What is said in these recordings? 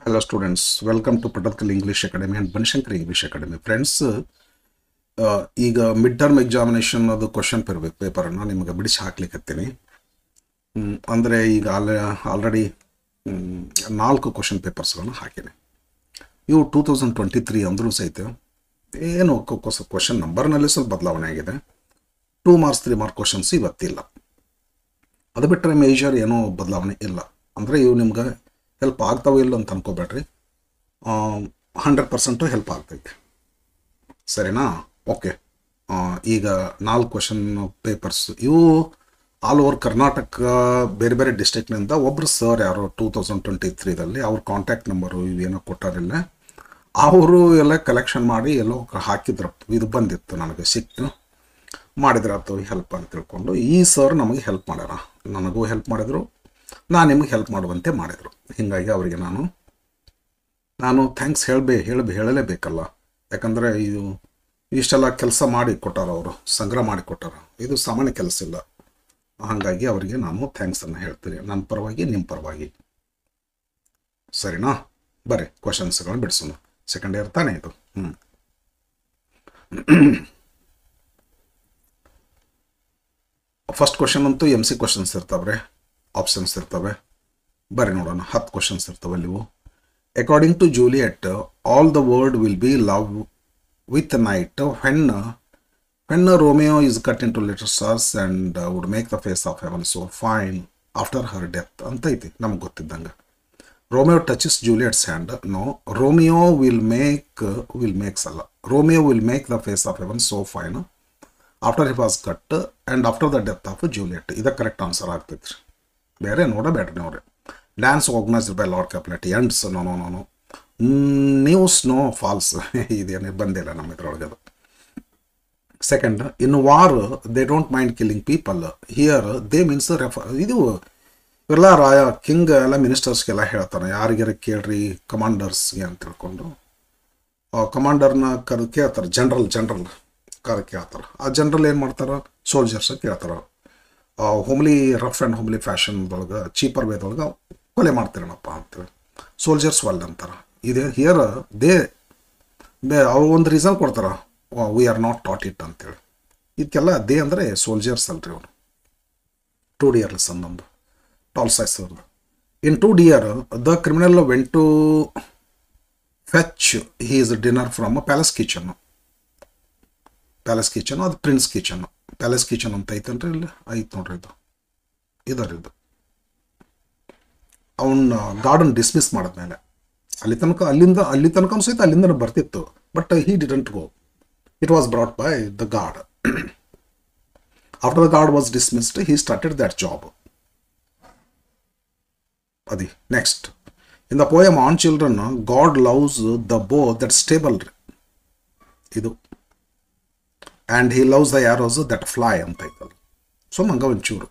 Hello students, welcome to Patalkal English Academy and Banshankar English Academy. Friends, ಈಗ mid term examination ಅದು question ಪೇಪರನ್ನು ನಿಮಗೆ ಬಿಡಿಸಿ ಹಾಕ್ಲಿಕ್ಕತ್ತೀನಿ. ಅಂದರೆ ಈಗ ಆಲ್ರೆಡಿ 4 ಕ್ವಶನ್ ಪೇಪರ್ಸ್ಗಳನ್ನು ಹಾಕಿನಿ. ಇವು 2023 ಅಂದರೂ ಸಹಿತ ಏನು ಕ್ವಶನ್ ನಂಬರ್ನಲ್ಲಿ ಸ್ವಲ್ಪ ಬದಲಾವಣೆ ಆಗಿದೆ. 2 ಮಾರ್ಕ್ಸ್ 3 ಮಾರ್ಕ್ ಕ್ವಶನ್ಸ್ ಇವತ್ತಿಲ್ಲ. ಅದು ಬಿಟ್ಟರೆ ಮೇಜರ್ ಏನೋ ಬದಲಾವಣೆ ಇಲ್ಲ. ಅಂದರೆ ಇವು ನಿಮ್ಗೆ ಹೆಲ್ಪ್ ಆಗ್ತಾವೋ ಇಲ್ಲ ಅಂತ ಅನ್ಕೋಬೇಡ್ರಿ, 100% ಹೆಲ್ಪ್ ಆಗ್ತೈತೆ. ಸರಿನಾ? ಓಕೆ. ಈಗ 4 ಕ್ವಶನ್ ಪೇಪರ್ಸ್ ಇವು ಆಲ್ ಓವರ್ ಕರ್ನಾಟಕ ಬೇರೆ ಬೇರೆ ಡಿಸ್ಟ್ರಿಕ್ಟ್ನಿಂದ ಒಬ್ಬರು ಸರ್ ಯಾರೋ 2023ದಲ್ಲಿ ಅವ್ರ ಕಾಂಟ್ಯಾಕ್ಟ್ ನಂಬರು ಇವೇನೋ ಕೊಟ್ಟಾರಿಲ್ಲ, ಅವರು ಎಲ್ಲ ಕಲೆಕ್ಷನ್ ಮಾಡಿ ಎಲ್ಲೋ ಹಾಕಿದ್ರು. ಇದು ಬಂದಿತ್ತು, ನನಗೆ ಸಿಕ್ತು, ಮಾಡಿದ್ರಾತು ಹೆಲ್ಪ್ ಅಂತ ತಿಳ್ಕೊಂಡು ಈ ಸರ್ ನಮಗೆ ಹೆಲ್ಪ್ ಮಾಡ್ಯಾರ. ನನಗೂ ಹೆಲ್ಪ್ ಮಾಡಿದರು, ನಾನು ನಿಮಗೆ ಹೆಲ್ಪ್ ಮಾಡುವಂತೆ ಮಾಡಿದರು. ಹೀಗಾಗಿ ಅವರಿಗೆ ನಾನು ಥ್ಯಾಂಕ್ಸ್ ಹೇಳಲೇಬೇಕಲ್ಲ. ಯಾಕಂದರೆ ಇದು ಇಷ್ಟೆಲ್ಲ ಕೆಲಸ ಮಾಡಿ ಕೊಟ್ಟಾರ, ಅವರು ಸಂಗ್ರಹ ಮಾಡಿ ಕೊಟ್ಟಾರ. ಇದು ಸಾಮಾನ್ಯ ಕೆಲಸ ಇಲ್ಲ. ಹಾಗಾಗಿ ಅವರಿಗೆ ನಾನು ಥ್ಯಾಂಕ್ಸನ್ನು ಹೇಳ್ತೀನಿ, ನನ್ನ ಪರವಾಗಿ ನಿಮ್ಮ ಪರವಾಗಿ. ಸರಿನಾ? ಬರ್ರಿ ಕ್ವಶನ್ಸ್ಗಳನ್ನ ಬಿಡಿಸೋಣ. ಸೆಕೆಂಡ್ ಇಯರ್ ತಾನೇ ಇದು. ಫಸ್ಟ್ ಕ್ವಶನ್ ಅಂತೂ MC ಕ್ವಶನ್ಸ್ ಇರ್ತಾವ್ರೆ, ಆಪ್ಷನ್ಸ್ ಇರ್ತವೆ. ಬರ್ರಿ ನೋಡೋಣ. 10 ಕ್ವಶನ್ಸ್ ಇರ್ತವೆ ಇವು. According to Juliet, all the world will be love with night when Romeo is cut into little stars and would make the face of heaven so fine after her death ಅಂತ ಐತಿ ನಮ್ಗೆ ಗೊತ್ತಿದ್ದಂಗೆ. Romeo touches Juliet's hand. No, Romeo will make the face of heaven so fine after he was cut and after the death of Juliet. ಇದು correct answer ಆಗ್ತೈತ್ರಿ. ಬೇರೆ ನೋಡಬೇಡ್ರಿ ನೋಡ್ರಿ. Dance organised by Lord Capulet ends no news no falls. ಇದೇನು ಬಂದಿಲ್ಲ ನಮ್ಮ ಇದ್ರೊಳಗೆ. Second, in war they don't mind killing people. Here they means ಇದು ಇವೆಲ್ಲ ಕಿಂಗ್ ಎಲ್ಲ ಮಿನಿಸ್ಟರ್ಸ್ಗೆಲ್ಲ ಹೇಳ್ತಾನೆ, ಯಾರಿಗಾರ ಕೇಳ್ರಿ ಕಮಾಂಡರ್ಸ್ಗೆ ಅಂತ ತಿಳ್ಕೊಂಡು ಕಮಾಂಡರ್ನ ಕೇಳ್ತಾರೆ. ಜನರಲ್ ಕೇಳ್ತಾರೆ. ಆ ಜನರಲ್ ಏನು ಮಾಡ್ತಾರೆ, ಸೋಲ್ಜರ್ಸ್ ಕೇಳ್ತಾರೆ. ಹೋಮ್ಲಿ ರಫ್ ಆ್ಯಂಡ್ ಹೋಮ್ಲಿ ಫ್ಯಾಷನ್ದೊಳಗೆ ಚೀಪರ್ ವೇದೊಳಗೆ ಕೊಲೆ ಮಾಡ್ತೀರನಪ್ಪ ಅಂತೇಳಿ ಸೋಲ್ಜರ್ಸ್ ವರ್ಲ್ಡ್ ಅಂತಾರೆ. ಇದೆ ಹಿಯರ್ ಅವ್ರು ಒಂದು ರೀಸನ್ ಕೊಡ್ತಾರೆ, we are not taught it ಅಂತೇಳಿ. ಇದಕ್ಕೆಲ್ಲ ದೇ ಅಂದರೆ ಸೋಲ್ಜರ್ಸ್ ಅಲ್ರಿ ಅವರು. 2 Deer ಲೆಸನ್ ನಮ್ಮದು ಟಾಲ್ಸ್ಟಾಯ್ ಸರ್ದು. In 2 Deer the criminal went to fetch his dinner from palace kitchen. ಅದು ಪ್ರಿನ್ಸ್ ಕಿಚನ್. ಪ್ಯಾಲೇಸ್ ಕಿಚನ್ ಅಂತ ಐತನ್ರಿ, ಇಲ್ಲಿ ಐತೆ ನೋಡ್ರಿ. ಇದು ಅವನ್ನ ಗಾರ್ಡನ್ ಡಿಸ್ಮಿಸ್ ಮಾಡಿದ್ಮೇಲೆ ಅಲ್ಲಿ ತನಕ ಸಹಿತ ಅಲ್ಲಿಂದ ಬರ್ತಿತ್ತು. But he didn't go. It was brought by the guard. After the guard was dismissed, he started that job. ಅದಿ next, in the poem on children, God loves the bow that stable ರೀ ಇದು, and he loves the arrows that fly ಅಂತ ಐತಲ್ಲ. So ಮಂಗ ಒಂಚೂರು.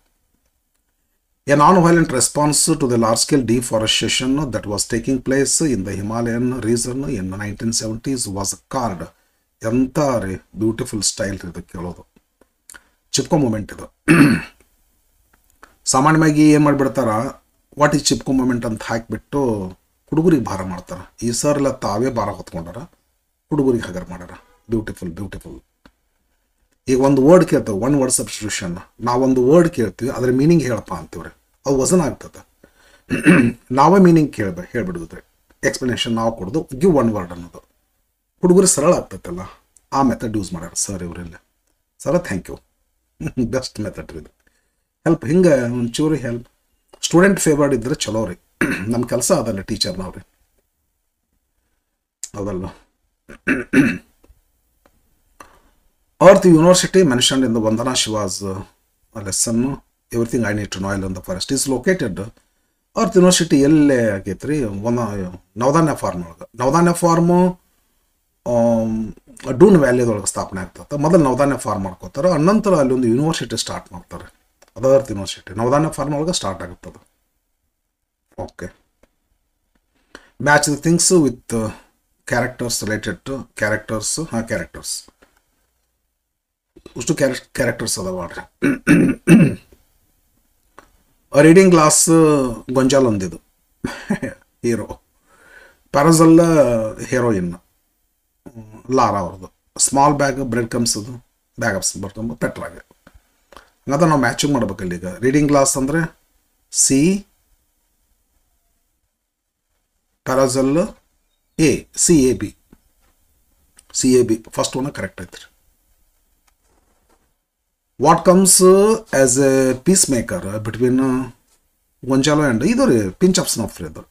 A non-violent response to the large-scale deforestation that was taking place in the Himalayan region in the 1970s was called. ಎಂಥ ರೀ beautiful style ಇದು ಕೇಳೋದು. ಚಿಪ್ಕೋ ಮೂಮೆಂಟ್ ಇದು. ಸಾಮಾನ್ಯವಾಗಿ ಏನು ಮಾಡಿಬಿಡ್ತಾರ, ವಾಟ್ ಈಸ್ ಚಿಪ್ಕೋ ಮೂಮೆಂಟ್ ಅಂತ ಹಾಕಿಬಿಟ್ಟು ಹುಡುಗರಿಗೆ ಭಾರ ಮಾಡ್ತಾರೆ. ಈ ಸರ್ ಎಲ್ಲ ತಾವೇ ಭಾರ ಹೊತ್ಕೊಂಡಾರ, ಹುಡುಗರಿಗೆ ಹಗರ್ ಮಾಡ್ಯಾರ. ಬ್ಯೂಟಿಫುಲ್. ಈಗ ಒಂದು ವರ್ಡ್ ಕೇಳ್ತೇವೆ, 1 word ಸಬ್ಸ್ಟಿಟ್ಯೂಷನ್. ನಾವೊಂದು ವರ್ಡ್ ಕೇಳ್ತೀವಿ, ಅದ್ರ ಮೀನಿಂಗ್ ಹೇಳಪ್ಪ ಅಂತೀವ್ರಿ, ಅದು ವಜನ ಆಗ್ತದೆ. ನಾವೇ ಮೀನಿಂಗ್ ಹೇಳ್ಬಿಡುತ್ತೆ, ಎಕ್ಸ್ಪ್ಲನೇಷನ್ ನಾವು ಕೊಡೋದು, ಗಿವ್ 1 word ಅನ್ನೋದು. ಹುಡುಗರು ಸರಳ ಆಗ್ತೈತಲ್ಲ, ಆ ಮೆಥಡ್ ಯೂಸ್ ಮಾಡ್ಯಾರ ಸರ್ ಇವರೆಲ್ಲ. Sir thank you, best method ಇದು. ಹೆಲ್ಪ್ ಹಿಂಗೆ ಒಂಚೂರು ಹೆಲ್ಪ್ ಸ್ಟೂಡೆಂಟ್ ಫೇವರ್ಡ್ ಇದ್ರೆ ಚಲೋ ರೀ. ನಮ್ಮ ಕೆಲಸ ಅದಲ್ಲ ಟೀಚರ್ ನಾವ್ರಿ, ಅದಲ್ಲ. Earth University mentioned in the Vandana Shiva's lesson, everything I need to know in the forest is located. Earth University ಎಲ್ಲೇ ಆಗೈತ್ರಿ, ನವಧಾನ್ಯ ಫಾರ್ಮ್ ಒಳಗೆ. ನವಧಾನ್ಯ ಫಾರ್ಮು ಡೂನ್ ವ್ಯಾಲಿದೊಳಗೆ ಸ್ಥಾಪನೆ ಆಗ್ತದೆ. ಮೊದಲು ನವಧಾನ್ಯ ಫಾರ್ಮ್ ಮಾಡ್ಕೋತಾರೆ, ಅನಂತರ ಅಲ್ಲಿ ಒಂದು ಯೂನಿವರ್ಸಿಟಿ ಸ್ಟಾರ್ಟ್ ಮಾಡ್ತಾರೆ. ಅದು ಅರ್ತ್ ಯೂನಿವರ್ಸಿಟಿ ನವಧಾನ್ಯ ಫಾರ್ಮ್ ಒಳಗೆ ಸ್ಟಾರ್ಟ್ ಆಗುತ್ತದೆ. Okay. Match the things with characters related to characters. Characters ಅಷ್ಟು ಕ್ಯಾರೆಕ್ಟರ್ಸ್ ಅದಾವ್ರಿ. ರೀಡಿಂಗ್ ಗ್ಲಾಸ್ ಗೊಂಜಾಲ್ ಒಂದಿದು ಹೀರೋ. ಪ್ಯಾರಾಜಲ್ ಹೆರೋಯಿನ್ ಲಾರಾ ಅವ್ರದ್ದು. ಸ್ಮಾಲ್ ಬ್ಯಾಗ್ ಬ್ರೆಡ್ ಕಮ್ಸ್ ಅದು ಬ್ಯಾಗ್ ಆಫ್ ಬರ್ತಂಬ ಪೆಟ್ರಾಗ. ಹಂಗಂದ್ರೆ ನಾವು ಮ್ಯಾಚಿಂಗ್ ಮಾಡ್ಬೇಕಲ್ಲ. ಈಗ ರೀಡಿಂಗ್ ಗ್ಲಾಸ್ ಅಂದರೆ C, parasol A, C A B, C A B first one correct ಐತ್ರಿ. What comes as a peace maker between Gonzalo and ಇದು ರೀ ಪಿಂಚ್ ಆಫ್ ಸ್ನಫ್ ರೀ ಅದು.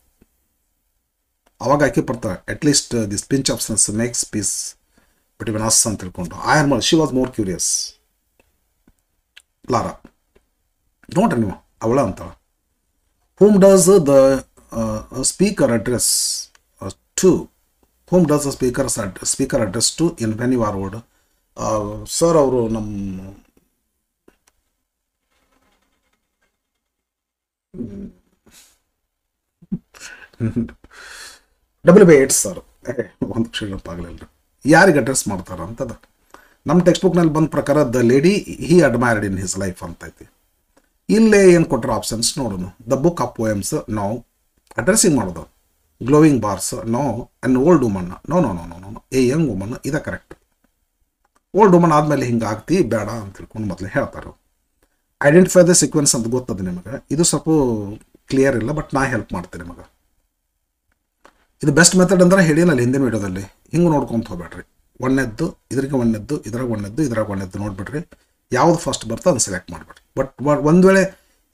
ಅವಾಗ ಆಕೆ ಬರ್ತಾರೆ at least this pinch of snuff makes peace between us ಅಂತ ತಿಳ್ಕೊಂಡು. ಆಯರ್ಮಲ್ she was more curious. Laura ನೋಡ್ರಿ ನೀವು ಅವಳ ಅಂತ. whom does the speaker address to? whom does the speaker address to in when you are old? Sir ಅವರು ನಮ್ಮ W.B. Sir ಒಂದು ಕ್ಷಣಪ್ಪಾಗಲಿಲ್ಲ. ಯಾರಿಗೆ ಅಡ್ರೆಸ್ ಮಾಡ್ತಾರ ಅಂತದ ನಮ್ಮ ಟೆಕ್ಸ್ಟ್ ಬುಕ್ನಲ್ಲಿ ಬಂದ ಪ್ರಕಾರ the lady he admired in his life ಅಂತೈತಿ. ಇಲ್ಲೇ ಏನು ಕೊಟ್ಟರು ಆಪ್ಷನ್ಸ್ ನೋಡೋಣ. The book of poems no. Addressing ಮಾಡೋದು glowing bars no. And old woman no no no no no. A young woman ಇದೆ ಕರೆಕ್ಟ್. ಓಲ್ಡ್ ವುಮನ್ ಆದಮೇಲೆ ಹಿಂಗೆ ಆಗ್ತಿ ಬೇಡ ಅಂತ ತಿಳ್ಕೊಂಡು ಮೊದಲೇ ಹೇಳ್ತಾರೆ. ಐಡೆಂಟಿಫೈ ದ ಸೀಕ್ವೆನ್ಸ್ ಅಂತ ಗೊತ್ತದ ನಿಮಗೆ. ಇದು ಸ್ವಲ್ಪ ಕ್ಲಿಯರ್ ಇಲ್ಲ ಬಟ್ ನಾ ಹೆಲ್ಪ್ ಮಾಡ್ತೀನಿ ನಿಮಗೆ. ಇದು ಬೆಸ್ಟ್ ಮೆಥಡ್ ಅಂದ್ರೆ ಹೇಳಿನಲ್ಲ ಹಿಂದಿನ ವೀಡಿಯೋದಲ್ಲಿ. ಹಿಂಗೆ ನೋಡ್ಕೊಂತ ಹೋಗ್ಬೇಡ್ರಿ. ಒಂದನೇದ್ದು ಇದ್ರಿಗೆ ಒಂದನೇದ್ದು ಇದ್ರಾಗ ಒಂದನೇದ್ದು ಇದ್ರಾಗ ಒಂದನೇದ್ದು ನೋಡ್ಬಿಡ್ರಿ. ಯಾವ್ದು ಫಸ್ಟ್ ಬರ್ತೋ ಅದನ್ನು ಸೆಲೆಕ್ಟ್ ಮಾಡಿಬಿಡ್ರಿ. ಬಟ್ ಒಂದು ವೇಳೆ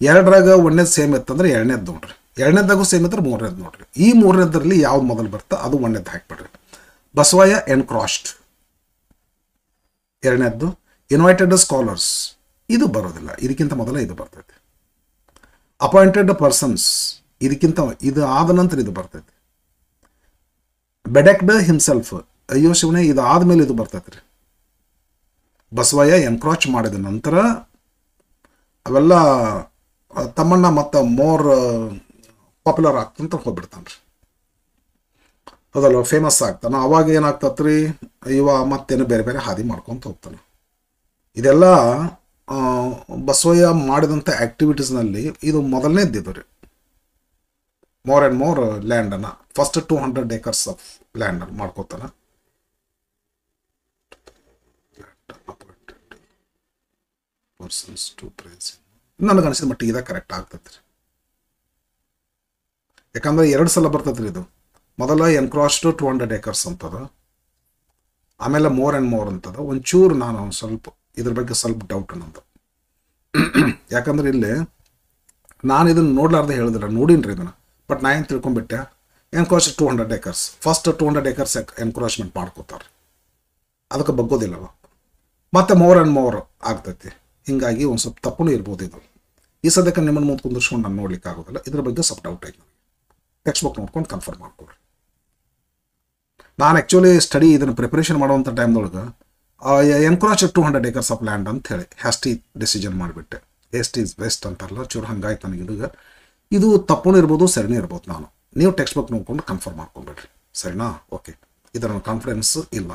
ಎರಡರಾಗ ಒಂದನೇದು ಸೇಮ್ ಇತ್ತಂದ್ರೆ ಎರಡನೇದ್ದು ನೋಡ್ರಿ. ಎರಡನೇದಾಗೂ ಸೇಮ್ ಇದ್ರೆ ಮೂರನೇದು ನೋಡ್ರಿ. ಈ ಮೂರನೇದರಲ್ಲಿ ಯಾವ್ದು ಮೊದಲು ಬರ್ತಾ ಅದು ಒಂದನೇದು ಹಾಕಿಬಿಡ್ರಿ. ಬಸವಯ್ಯ ಎನ್ಕ್ರಾಸ್ಡ್ ಎರಡನೇದ್ದು. ಇನ್ವೈಟೆಡ್ ಸ್ಕಾಲರ್ಸ್ ಇದು ಬರೋದಿಲ್ಲ, ಇದಕ್ಕಿಂತ ಮೊದಲ ಇದು ಬರ್ತೈತಿ. ಅಪಾಯಿಂಟೆಡ್ ಪರ್ಸನ್ಸ್ ಇದಕ್ಕಿಂತ ಇದು ಆದ ನಂತರ ಇದು ಬರ್ತೈತಿ. ಬೆಡೆಕ್ಡ್ ಹಿಮ್ಸೆಲ್ಫ್ ಅಯ್ಯೋ ಶಿವನೇ ಇದು ಆದಮೇಲೆ ಇದು ಬರ್ತೈತಿ ರೀ. ಬಸವಯ್ಯ ಎನ್ಕ್ರಾಚ್ ಮಾಡಿದ ನಂತರ ಅವೆಲ್ಲ ತಮ್ಮಣ್ಣ ಮತ್ತು ಮೋರ್ ಪಾಪ್ಯುಲರ್ ಆಗ್ತಂತ ಹೋಗ್ಬಿಡ್ತಾನೆ ರೀ. ಅದಲ್ಲ ಫೇಮಸ್ ಆಗ್ತಾನೆ. ಅವಾಗ ಏನಾಗ್ತತ್ರಿ ಇವ ಮತ್ತೇನು ಬೇರೆ ಬೇರೆ ಹಾದಿ ಮಾಡ್ಕೊತ ಹೋಗ್ತಾನೆ. ಇದೆಲ್ಲ ಬಸವಯ್ಯ ಮಾಡಿದಂಥ ಆ್ಯಕ್ಟಿವಿಟೀಸ್ನಲ್ಲಿ ಇದು ಮೊದಲನೇದ್ದಿದ್ದು ರೀ. ಮೋರ್ ಆ್ಯಂಡ್ ಮೋರ್ ಲ್ಯಾಂಡನ್ನು ಫಸ್ಟ್ 200 acres ಆಫ್ ಲ್ಯಾಂಡನ್ನು ಮಾಡ್ಕೋತಾನೆ. ಪರ್ಸನ್ಸ್ ಟು ಪ್ರೈಸ್ ನನಗೆ ಅನಿಸಿದ ಮಟ್ಟಿಗೆ ಇದು ಕರೆಕ್ಟ್ ಆಗ್ತೈತೆ ರೀ. ಯಾಕಂದ್ರೆ 2 ಸಲ ಬರ್ತೈತೆ ರೀ ಇದು. ಮೊದಲ ಎನ್ಕ್ರಾಸ್ಡ್ 200 acres ಅಂತದ, ಆಮೇಲೆ ಮೋರ್ ಆ್ಯಂಡ್ ಮೋರ್ ಅಂತದ. ಒಂಚೂರು ನಾನು ಸ್ವಲ್ಪ ಇದ್ರ ಬಗ್ಗೆ ಸ್ವಲ್ಪ ಡೌಟ್ ನಂದು. ಯಾಕಂದ್ರೆ ಇಲ್ಲಿ ನಾನು ಇದನ್ನು ನೋಡ್ಲಾರ್ದೆ ಹೇಳಿದಿಲ್ಲ, ನೋಡಿನ್ರಿ ಇದನ್ನು. ಬಟ್ ನಾ ಏನು ತಿಳ್ಕೊಂಬಿಟ್ಟೆ ಎನ್ಕ್ರಾಚ್ 200 acres ಫಸ್ಟ್ 200 acres ಎನ್ಕ್ರಾಚ್ಮೆಂಟ್ ಮಾಡ್ಕೋತಾರೆ. ಅದಕ್ಕೆ ಬಗ್ಗೋದಿಲ್ಲವ. ಮತ್ತು ಮೋರ್ ಆ್ಯಂಡ್ ಮೋರ್ ಆಗ್ತೈತಿ. ಹೀಗಾಗಿ ಒಂದು ಸ್ವಲ್ಪ ತಪ್ಪು ಇರ್ಬೋದು ಇದು. ಈ ಸದ್ಯಕ್ಕೆ ನಿಮ್ಮನ್ನು ಮುಂದೆ ಕುಂದಿರ್ಸ್ಕೊಂಡು ನಾನು ನೋಡ್ಲಿಕ್ಕೆ ಆಗೋದಿಲ್ಲ. ಇದ್ರ ಬಗ್ಗೆ ಸ್ವಲ್ಪ ಡೌಟ್ ಐತೆ ನನಗೆ. ಟೆಕ್ಸ್ಟ್ ಬುಕ್ ನೋಡ್ಕೊಂಡು ಕನ್ಫರ್ಮ್ ಮಾಡ್ಕೊಡ್ರಿ. ನಾನು ಆ್ಯಕ್ಚುಲಿ ಸ್ಟಡಿ ಇದನ್ನು ಪ್ರಿಪ್ರೇಷನ್ ಮಾಡುವಂಥ ಟೈಮ್ದೊಳಗೆ ಎನ್ಕ್ರಾಚ್ 200 acres ಆಫ್ ಲ್ಯಾಂಡ್ ಅಂತ ಹೇಳಿ ಹ್ಯಾಸ್ಟಿ ಡಿಸಿಷನ್ ಮಾಡಿಬಿಟ್ಟೆ. ಎಸ್ಟ್ ಈಸ್ ಬೆಸ್ಟ್ ಅಂತಾರಲ್ಲ, ಚೂರು ಹಂಗಾಯ್ತು ನನಗೆ. ಇದು ತಪ್ಪು ಇರ್ಬೋದು, ಸರಿನೇ ಇರ್ಬೋದು. ನೀವು ಟೆಕ್ಸ್ಟ್ ಬುಕ್ ನೋಡ್ಕೊಂಡು ಕನ್ಫರ್ಮ್ ಮಾಡ್ಕೊಂಬಿಡ್ರಿ. ಸರಿನಾ? ಓಕೆ. ಇದರ ಕಾನ್ಫಿಡೆನ್ಸ್ ಇಲ್ಲ.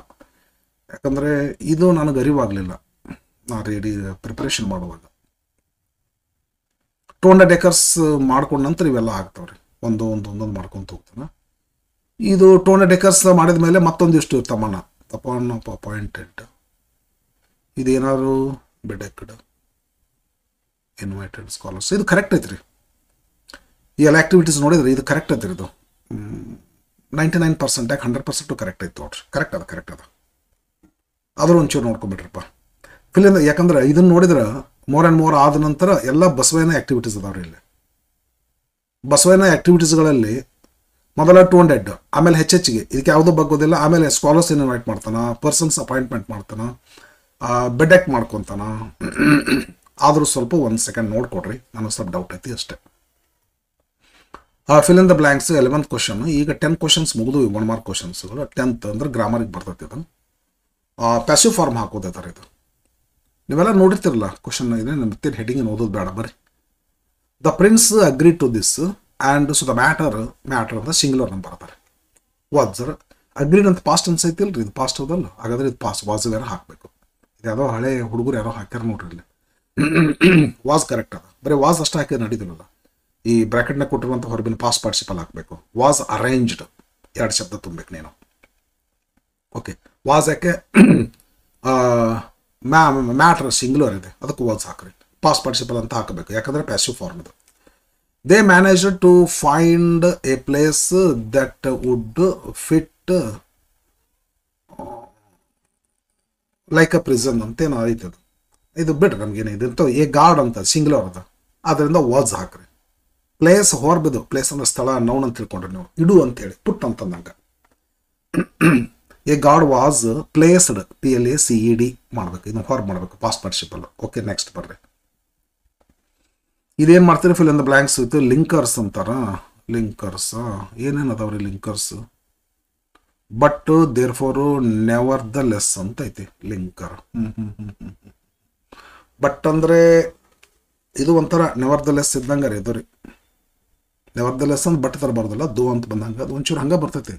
ಯಾಕಂದರೆ ಇದು ನನಗೆ ಅರಿವಾಗಲಿಲ್ಲ ನಾನು ಪ್ರಿಪ್ರೇಷನ್ ಮಾಡುವಾಗ. 200 acres ಮಾಡ್ಕೊಂಡ ನಂತರ ಇವೆಲ್ಲ ಆಗ್ತಾವ್ರಿ. ಒಂದೊಂದು ಮಾಡ್ಕೊತ ಹೋಗ್ತಾನೆ. ಇದು 200 acres ಮಾಡಿದ ಮೇಲೆ ಮತ್ತೊಂದಿಷ್ಟು ತಪಣ್ಣ ಅಪಾಯಿಂಟೆಡ್ ಇದೇನಾದ್ರು ಬೆಡೆಕ್ಡ್ ಇನ್ವೈಟೆಡ್ ಸ್ಕಾಲರ್ಸ್ ಇದು ಕರೆಕ್ಟ್ ಐತ್ರಿ. ಈ ಎಲ್ಲ ಆ್ಯಕ್ಟಿವಿಟೀಸ್ ನೋಡಿದ್ರೆ ಇದು ಕರೆಕ್ಟ್ ಐತ್ರಿ. ಇದು 99% 100% ಕರೆಕ್ಟ್ ಐತೆ ನೋಡ್ರಿ. ಕರೆಕ್ಟ್ ಅದ ಆದರೂ ಒಂಚೂರು ನೋಡ್ಕೊಂಬಿಟ್ರಪ್ಪ ಫಿಲಿಂದ. ಯಾಕಂದ್ರೆ ಇದನ್ನು ನೋಡಿದ್ರೆ ಮೋರ್ ಆ್ಯಂಡ್ ಮೋರ್ ಆದ ನಂತರ ಎಲ್ಲ ಬಸವಯ್ಯನ ಆ್ಯಕ್ಟಿವಿಟೀಸ್ ಅದಾವ್ರಿ. ಇಲ್ಲಿ ಬಸವಯ್ಯನ ಆ್ಯಕ್ಟಿವಿಟೀಸ್ಗಳಲ್ಲಿ ಮೊದಲ 200, ಆಮೇಲೆ ಹೆಚ್ಚಿಗೆ ಇದಕ್ಕೆ ಯಾವುದೂ ಬಗ್ಗೋದಿಲ್ಲ. ಆಮೇಲೆ ಸ್ಕಾಲರ್ಸ್ ಇನ್ವೈಟ್ ಮಾಡ್ತಾನೆ, ಪರ್ಸನ್ಸ್ ಅಪಾಯಿಂಟ್ಮೆಂಟ್ ಮಾಡ್ತಾನೆ, ಬೆಡೆಕ್ಟ್ ಮಾಡ್ಕೊತಾನ. ಆದರೂ ಸ್ವಲ್ಪ 1 ಸೆಕೆಂಡ್ ನೋಡ್ಕೊಡ್ರಿ, ನನಗೆ ಸ್ವಲ್ಪ ಡೌಟ್ ಐತಿ ಅಷ್ಟೇ. Fill in the blanks 11th question. ಈಗ 10 ಕ್ವಶನ್ಸ್ ಮುಗಿದು 1 ಮಾರ್ಕ್ ಕ್ವಶನ್ಸ್ಗಳು. 10th ಅಂದ್ರೆ ಗ್ರಾಮರಿಗೆ ಬರ್ತೈತಿ. ಇದನ್ನು ಪ್ಯಾಸಿವ್ ಫಾರ್ಮ್ ಹಾಕೋದೈತಾರೆ. ಇದು ನೀವೆಲ್ಲ ನೋಡಿರ್ತಿರಲ್ಲ ಕ್ವಶನ್. ಇದೆ ಮತ್ತೆ ಹೆಡಿಂಗ್ ಓದೋದು ಬೇಡ, ಬರ್ರಿ. The prince agree to this and so the matter ಅಂತ ಸಿಂಗ್ಯುಲರ್ ನಂಬರ್ ಬರ್ತಾರೆ. ವಾಜರ್ ಅಗ್ರೀಡ್ ಅಂತ ಪಾಸ್ಟ್ ಟೆನ್ಸ್ ಐತಿಲ್ರಿ. ಇದು ಪಾಸ್ಟ್ ಹೋದಲ್ಲ, ಹಾಗಾದ್ರೆ ಇದು ಪಾಸ್ಟ್ ವಾಸ್ ಬೇರೆ ಹಾಕಬೇಕು. ಇದು ಯಾವುದೋ ಹಳೆ ಹುಡುಗರು ಯಾರೋ ಹಾಕ್ಯಾರ ನೋಡ್ರಿ. ಇಲ್ಲಿ ವಾಸ್ ಕರೆಕ್ಟ್ ಅದ. ಬರೀ ವಾಸ್ ಅಷ್ಟು ಹಾಕಿದ್ರೆ ನಡೀತಿರಲ್ಲ. ಈ ಬ್ರ್ಯಾಕೆಟ್ನಾಗ ಕೊಟ್ಟಿರುವಂಥ ಹೊರಬಿನ ಪಾಸ್ಟ್ ಪಾರ್ಟಿಸಿಪಲ್ ಹಾಕಬೇಕು. ವಾಸ್ ಅರೇಂಜ್ಡ್ ಎರಡು ಶಬ್ದ ತುಂಬಬೇಕು ನೀನು. ಓಕೆ, ವಾಸ್ ಯಾಕೆ ಮ್ಯಾಟ್ರ್ ಸಿಂಗ್ಯುಲರ್ ಇದೆ, ಅದಕ್ಕೆ ವಾಸ್ ಹಾಕ್ರಿ. ಪಾಸ್ಟ್ ಪಾರ್ಟಿಸಿಪಲ್ ಅಂತ ಹಾಕಬೇಕು, ಯಾಕಂದರೆ ಪ್ಯಾಸಿವ್ ಫಾರ್ಮ್ ಇದು. They managed to find a place that would fit like a prison ಅಂತ ಏನೋ ಐತೆ. ಇದು ಬಿಡ್ರಿ ನಮಗೇನು ಇದಂತ ಎ ಗಾರ್ಡ್ ಅಂತ ಸಿಂಗ್ಯುಲರ್ ಅದ, ಅದರಿಂದ ವಾಸ್ ಹಾಕ್ರಿ. ಪ್ಲೇಸ್ ಹೊರಬಿದು, ಪ್ಲೇಸ್ ಅಂದ್ರೆ ಸ್ಥಳ, ನೌನ್ ಅಂತ ತಿಳ್ಕೊಂಡ್ರಿ ನೀವು. ಇಡು ಅಂತೇಳಿ ಪುಟ್ ಅಂತಂದಂಗೆ. A god was placed, PLACED ಮಾಡಬೇಕು, ಇದನ್ನು ಹೊರ ಮಾಡಬೇಕು, ಪಾಸ್ಟ್ ಪಾರ್ಟಿಸಿಪಲ್. ಓಕೆ, ನೆಕ್ಸ್ಟ್ ಬರ್ರಿ. ಇದೇನು ಮಾಡ್ತೀರಿ, fill in the blanks with linkers ಅಂತಾರ. ಲಿಂಕರ್ಸ್ ಏನೇನು ಅದಾವ್ರಿ linkers? But therefore nevertheless ಅಂತ ಐತಿ ಲಿಂಕರ್. ಬಟ್ ಅಂದರೆ ಇದು ಒಂಥರ ನೆವರ್ ದ ಲೆಸ್ ಇದ್ದಂಗೆ ರೀ ಇದು ರೀ. ನೆವರ್ ದ ಲೆಸ್ ಅಂತ ಬಟ್ ತರಬಾರ್ದಲ್ಲ, ದೋ ಅಂತ ಬಂದಂಗೆ ಅದು ಒಂಚೂರು ಹಂಗೆ ಬರ್ತೈತಿ.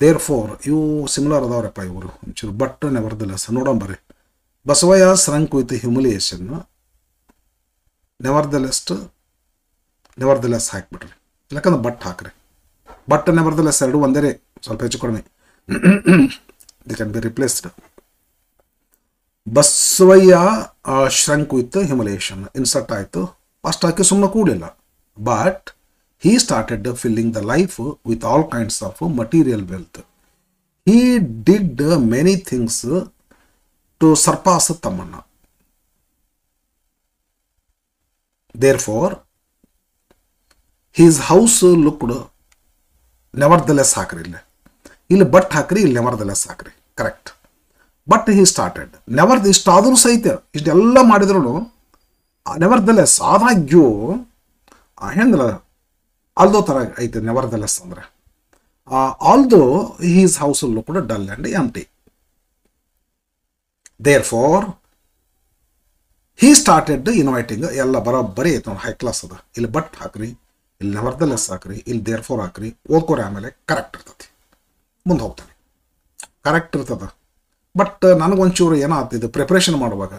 ದೇರ್ ಫೋರ್ ಇವು ಸಿಮಿಲರ್ ಅದಾವ್ರಪ್ಪ ಇವರು ಒಂಚೂರು. ಬಟ್ ನೆವರ್ ದ ಲೆಸ್ ನೋಡೋಣ ಬರ್ರಿ. Basavayya shrank with humiliation, nevertheless ಹಾಕ್ಬಿಟ್ರಿ, ಯಾಕಂದ್ರೆ ಬಟ್ ಹಾಕ್ರಿ. ಬಟ್ ನೆವರ್ ದ ಲೆಸ್ ಎರಡು ಒಂದೇ ರೀ, ಸ್ವಲ್ಪ ಹೆಚ್ಚು ಕಡಿಮೆ. They can be replaced. Basavayya shrank with humiliation insert ಆಯಿತು, ಅಷ್ಟು ಹಾಕಿ ಸುಮ್ಮನೆ ಕೂಡಲಿಲ್ಲ. But he started filling the life with all kinds of material wealth. He did many things to surpass Tamanna. Therefore, his house looked nevertheless ಹಾಕ್ರಿ. ಇಲ್ಲಿ but ಹಾಕ್ರಿ, ಇಲ್ಲಿ nevertheless ಹಾಕ್ರಿ. Correct. But he started. Never ಇಷ್ಟಾದರೂ ಸಹಿತ ಇಷ್ಟೆಲ್ಲ ಮಾಡಿದ್ರು nevertheless ಆದಾಗ್ಯೂ ಹೆಂಗಲ್ಲ ಆಲ್ದೋ ಥರ ಐತೆ ನೆವರ್ ದ ಲೆಸ್ ಅಂದರೆ. ಆಲ್ದೋ ಹೀಸ್ ಹೌಸಲ್ಲೂ ಕೂಡ dull and empty. Therefore he started inviting. ಎಲ್ಲ ಬರೋಬ್ಬರಿ ಐತೆ ನೋಡಿ, ಹೈ ಕ್ಲಾಸ್ ಅದ. ಇಲ್ಲಿ ಬಟ್ ಹಾಕ್ರಿ, ಇಲ್ಲಿ ನೆವರ್ ದ ಲೆಸ್ ಹಾಕ್ರಿ, ಇಲ್ಲಿ ದೇರ್ ಫೋರ್ ಹಾಕ್ರಿ, ಓದ್ಕೋರಿ. ಆಮೇಲೆ ಕರೆಕ್ಟ್ ಇರ್ತದೆ, ಮುಂದೆ ಹೋಗ್ತಾನೆ ಕರೆಕ್ಟ್ ಇರ್ತದೆ. ಬಟ್ ನನಗೊಂಚೂರು ಏನೋ ಆಗ್ತಿದ್ದು ಪ್ರಿಪ್ರೇಷನ್ ಮಾಡುವಾಗ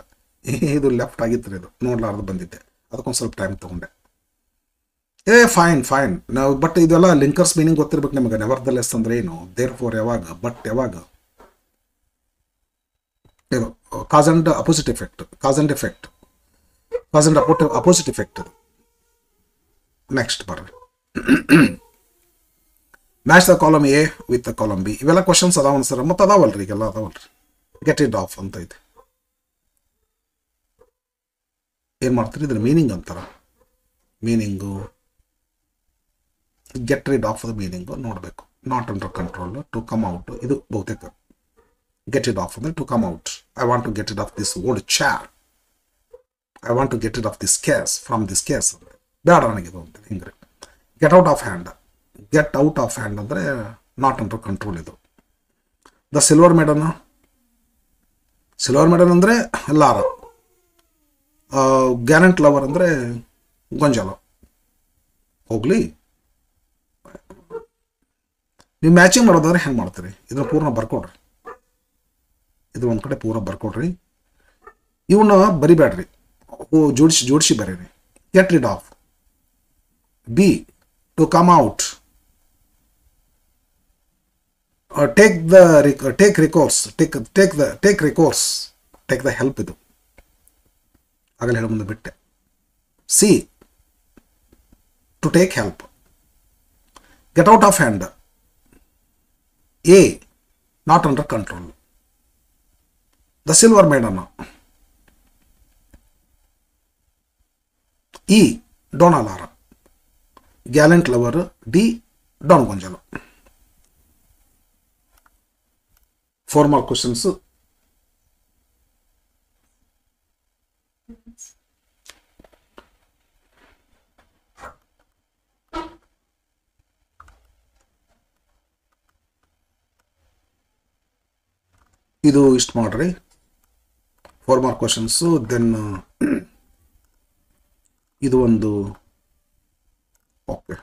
ಇದು ಲೆಫ್ಟ್ ಆಗಿತ್ತು ರೀ, ಇದು ನೋಡ್ಲಾರ್ದು ಬಂದಿದ್ದೆ, ಅದಕ್ಕೊಂದು ಸ್ವಲ್ಪ ಟೈಮ್ ತೊಗೊಂಡೆ. ಫೈನ್ ನಾವು. ಬಟ್ ಇದೆಲ್ಲ ಲಿಂಕರ್ಸ್ ಮೀನಿಂಗ್ ಗೊತ್ತಿರ್ಬೇಕು ನಿಮಗೆ. ನೆವರ್ ದ ಲೆಸ್ ಅಂದ್ರೆ ಏನು, ದೇರ್ ಫೋರ್ ಯಾವಾಗ, ಬಟ್ ಯಾವಾಗ, ಇದು cause and opposite effect, cause and opposite effect. Next ಬರ್ರಿ. Match the column A with the column B. ಇವೆಲ್ಲ ಕ್ವಶನ್ಸ್ ಅದಾವನ್ ಸರ್, ಮತ್ತೆ ಅದಾವಲ್ರಿ, ಈಗೆಲ್ಲ ಅದಾವಲ್ರಿ. ಗೆಟ್ ಇಟ್ ಆಫ್ ಅಂತ ಐತೆ. ಏನು ಮಾಡ್ತೀರಿ, ಇದ್ರ ಮೀನಿಂಗ್ ಅಂತಾರ. Meaning get rid of the meaning ನೋಡಬೇಕು. Not under control, to come out. ಇದು ಬಹುತೇಕ ಗೆಟ್ ಇಟ್ ಆಫ್ ಅಂದರೆ to come out. I want to get it off this old chair, I want to get it off this case, from this case ಅಂದರೆ ಬೇಡ ನನಗಿದು ಅಂತ ಹಿಂಗ್ರಿ. Get out of hand. Get out of hand ಅಂದರೆ not under control ಇದು. The silver maiden ಅಂದರೆ Laura. ಗ್ಯಾರಂಟ್ lover ಅಂದರೆ ಗೊಂಜಾಲ. ಹೋಗ್ಲಿ, ನೀವು ಮ್ಯಾಚಿಂಗ್ ಮಾಡೋದಾದ್ರೆ ಹೆಂಗೆ ಮಾಡ್ತೀರಿ, ಇದನ್ನ ಪೂರ್ಣ ಬರ್ಕೊಡ್ರಿ. ಇದು ಒಂದು ಕಡೆ ಪೂರ ಬರ್ಕೊಡ್ರಿ. ಇವನ್ನ ಬರಿಬೇಡ್ರಿ, ಜೋಡಿಸಿ ಬರೀರಿ. Get rid of. B to come out. Take the help. ಇದು ಆಗಲೇ ಹೇಳೋ ಮುಂದೆ ಬಿಟ್ಟೆ. C to take help. Get out of hand. A not under control. The silver maiden. E Don ಅಲಾರ. Gallant lover. D Don Gonzalo. 4 more questions. ಇದು ಇಷ್ಟು ಮಾಡ್ರಿ. 4 more questions. Then ಇದು ಒಂದು ಓಕೆ.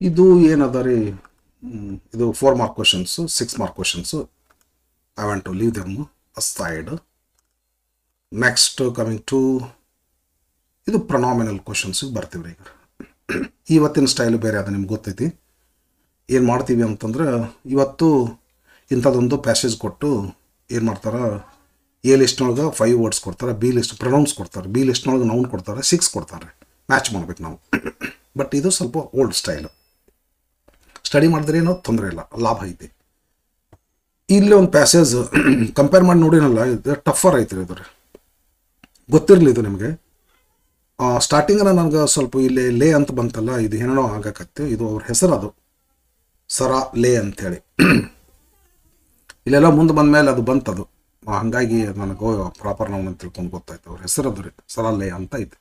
ಇದು ಏನದ ರೀ, ಇದು 4 mark questions, 6 mark questions. I want to leave them aside. Next coming to ಇದು ಪ್ರೊನಾಮಿನಲ್ ಕ್ವಶನ್ಸಿಗೆ ಬರ್ತೀವಿ ರೀ. ಈಗ ಇವತ್ತಿನ ಸ್ಟೈಲು ಬೇರೆ ಅದು ನಿಮ್ಗೆ ಗೊತ್ತೈತಿ. ಏನು ಮಾಡ್ತೀವಿ ಅಂತಂದ್ರೆ, ಇವತ್ತು ಇಂಥದ್ದೊಂದು ಪ್ಯಾಸೇಜ್ ಕೊಟ್ಟು ಏನು ಮಾಡ್ತಾರೆ, ಎ ಲಿಸ್ಟ್ನೊಳಗೆ 5 ವರ್ಡ್ಸ್ ಕೊಡ್ತಾರೆ, ಬಿ ಲಿಸ್ಟ್ ಪ್ರೊನೌನ್ಸ್ ಕೊಡ್ತಾರೆ, ಬಿ ಲಿಸ್ಟ್ನೊಳಗೆ ನೌನ್ ಕೊಡ್ತಾರೆ, 6 ಕೊಡ್ತಾರೆ. ಮ್ಯಾಚ್ ಮಾಡ್ಬೇಕು ನಾವು. ಬಟ್ ಇದು ಸ್ವಲ್ಪ ಓಲ್ಡ್ ಸ್ಟೈಲು. ಸ್ಟಡಿ ಮಾಡಿದ್ರೆ ಏನೋ ತೊಂದರೆ ಇಲ್ಲ, ಲಾಭ ಐತಿ. ಇಲ್ಲಿ ಒಂದು ಪ್ಯಾಸೇಜ್ ಕಂಪೇರ್ ಮಾಡಿ ನೋಡಿನಲ್ಲ, ಇದು ಟಫರ್ ಐತಿ ರೀ. ಇದು ಗೊತ್ತಿರಲಿ ಇದು ನಿಮಗೆ. ಸ್ಟಾರ್ಟಿಂಗನ ನನಗೆ ಸ್ವಲ್ಪ ಇಲ್ಲಿ ಲೇ ಅಂತ ಬಂತಲ್ಲ, ಇದು ಏನೇನೋ ಆಗಕತ್ತೆ. ಇದು ಅವ್ರ ಹೆಸರು, ಅದು ಸರಾ ಲೇ ಅಂಥೇಳಿ. ಇಲ್ಲೆಲ್ಲ ಮುಂದೆ ಬಂದ ಮೇಲೆ ಅದು ಬಂತದು, ಹಾಗಾಗಿ ನನಗೆ ಪ್ರಾಪರ್ ನಾವು ಅಂತ ತಿಳ್ಕೊಂಡು ಗೊತ್ತಾಯ್ತು. ಅವ್ರ ಹೆಸರು ಅದು ರೀ, ಸರಾ ಲೇ ಅಂತ ಐತೆ.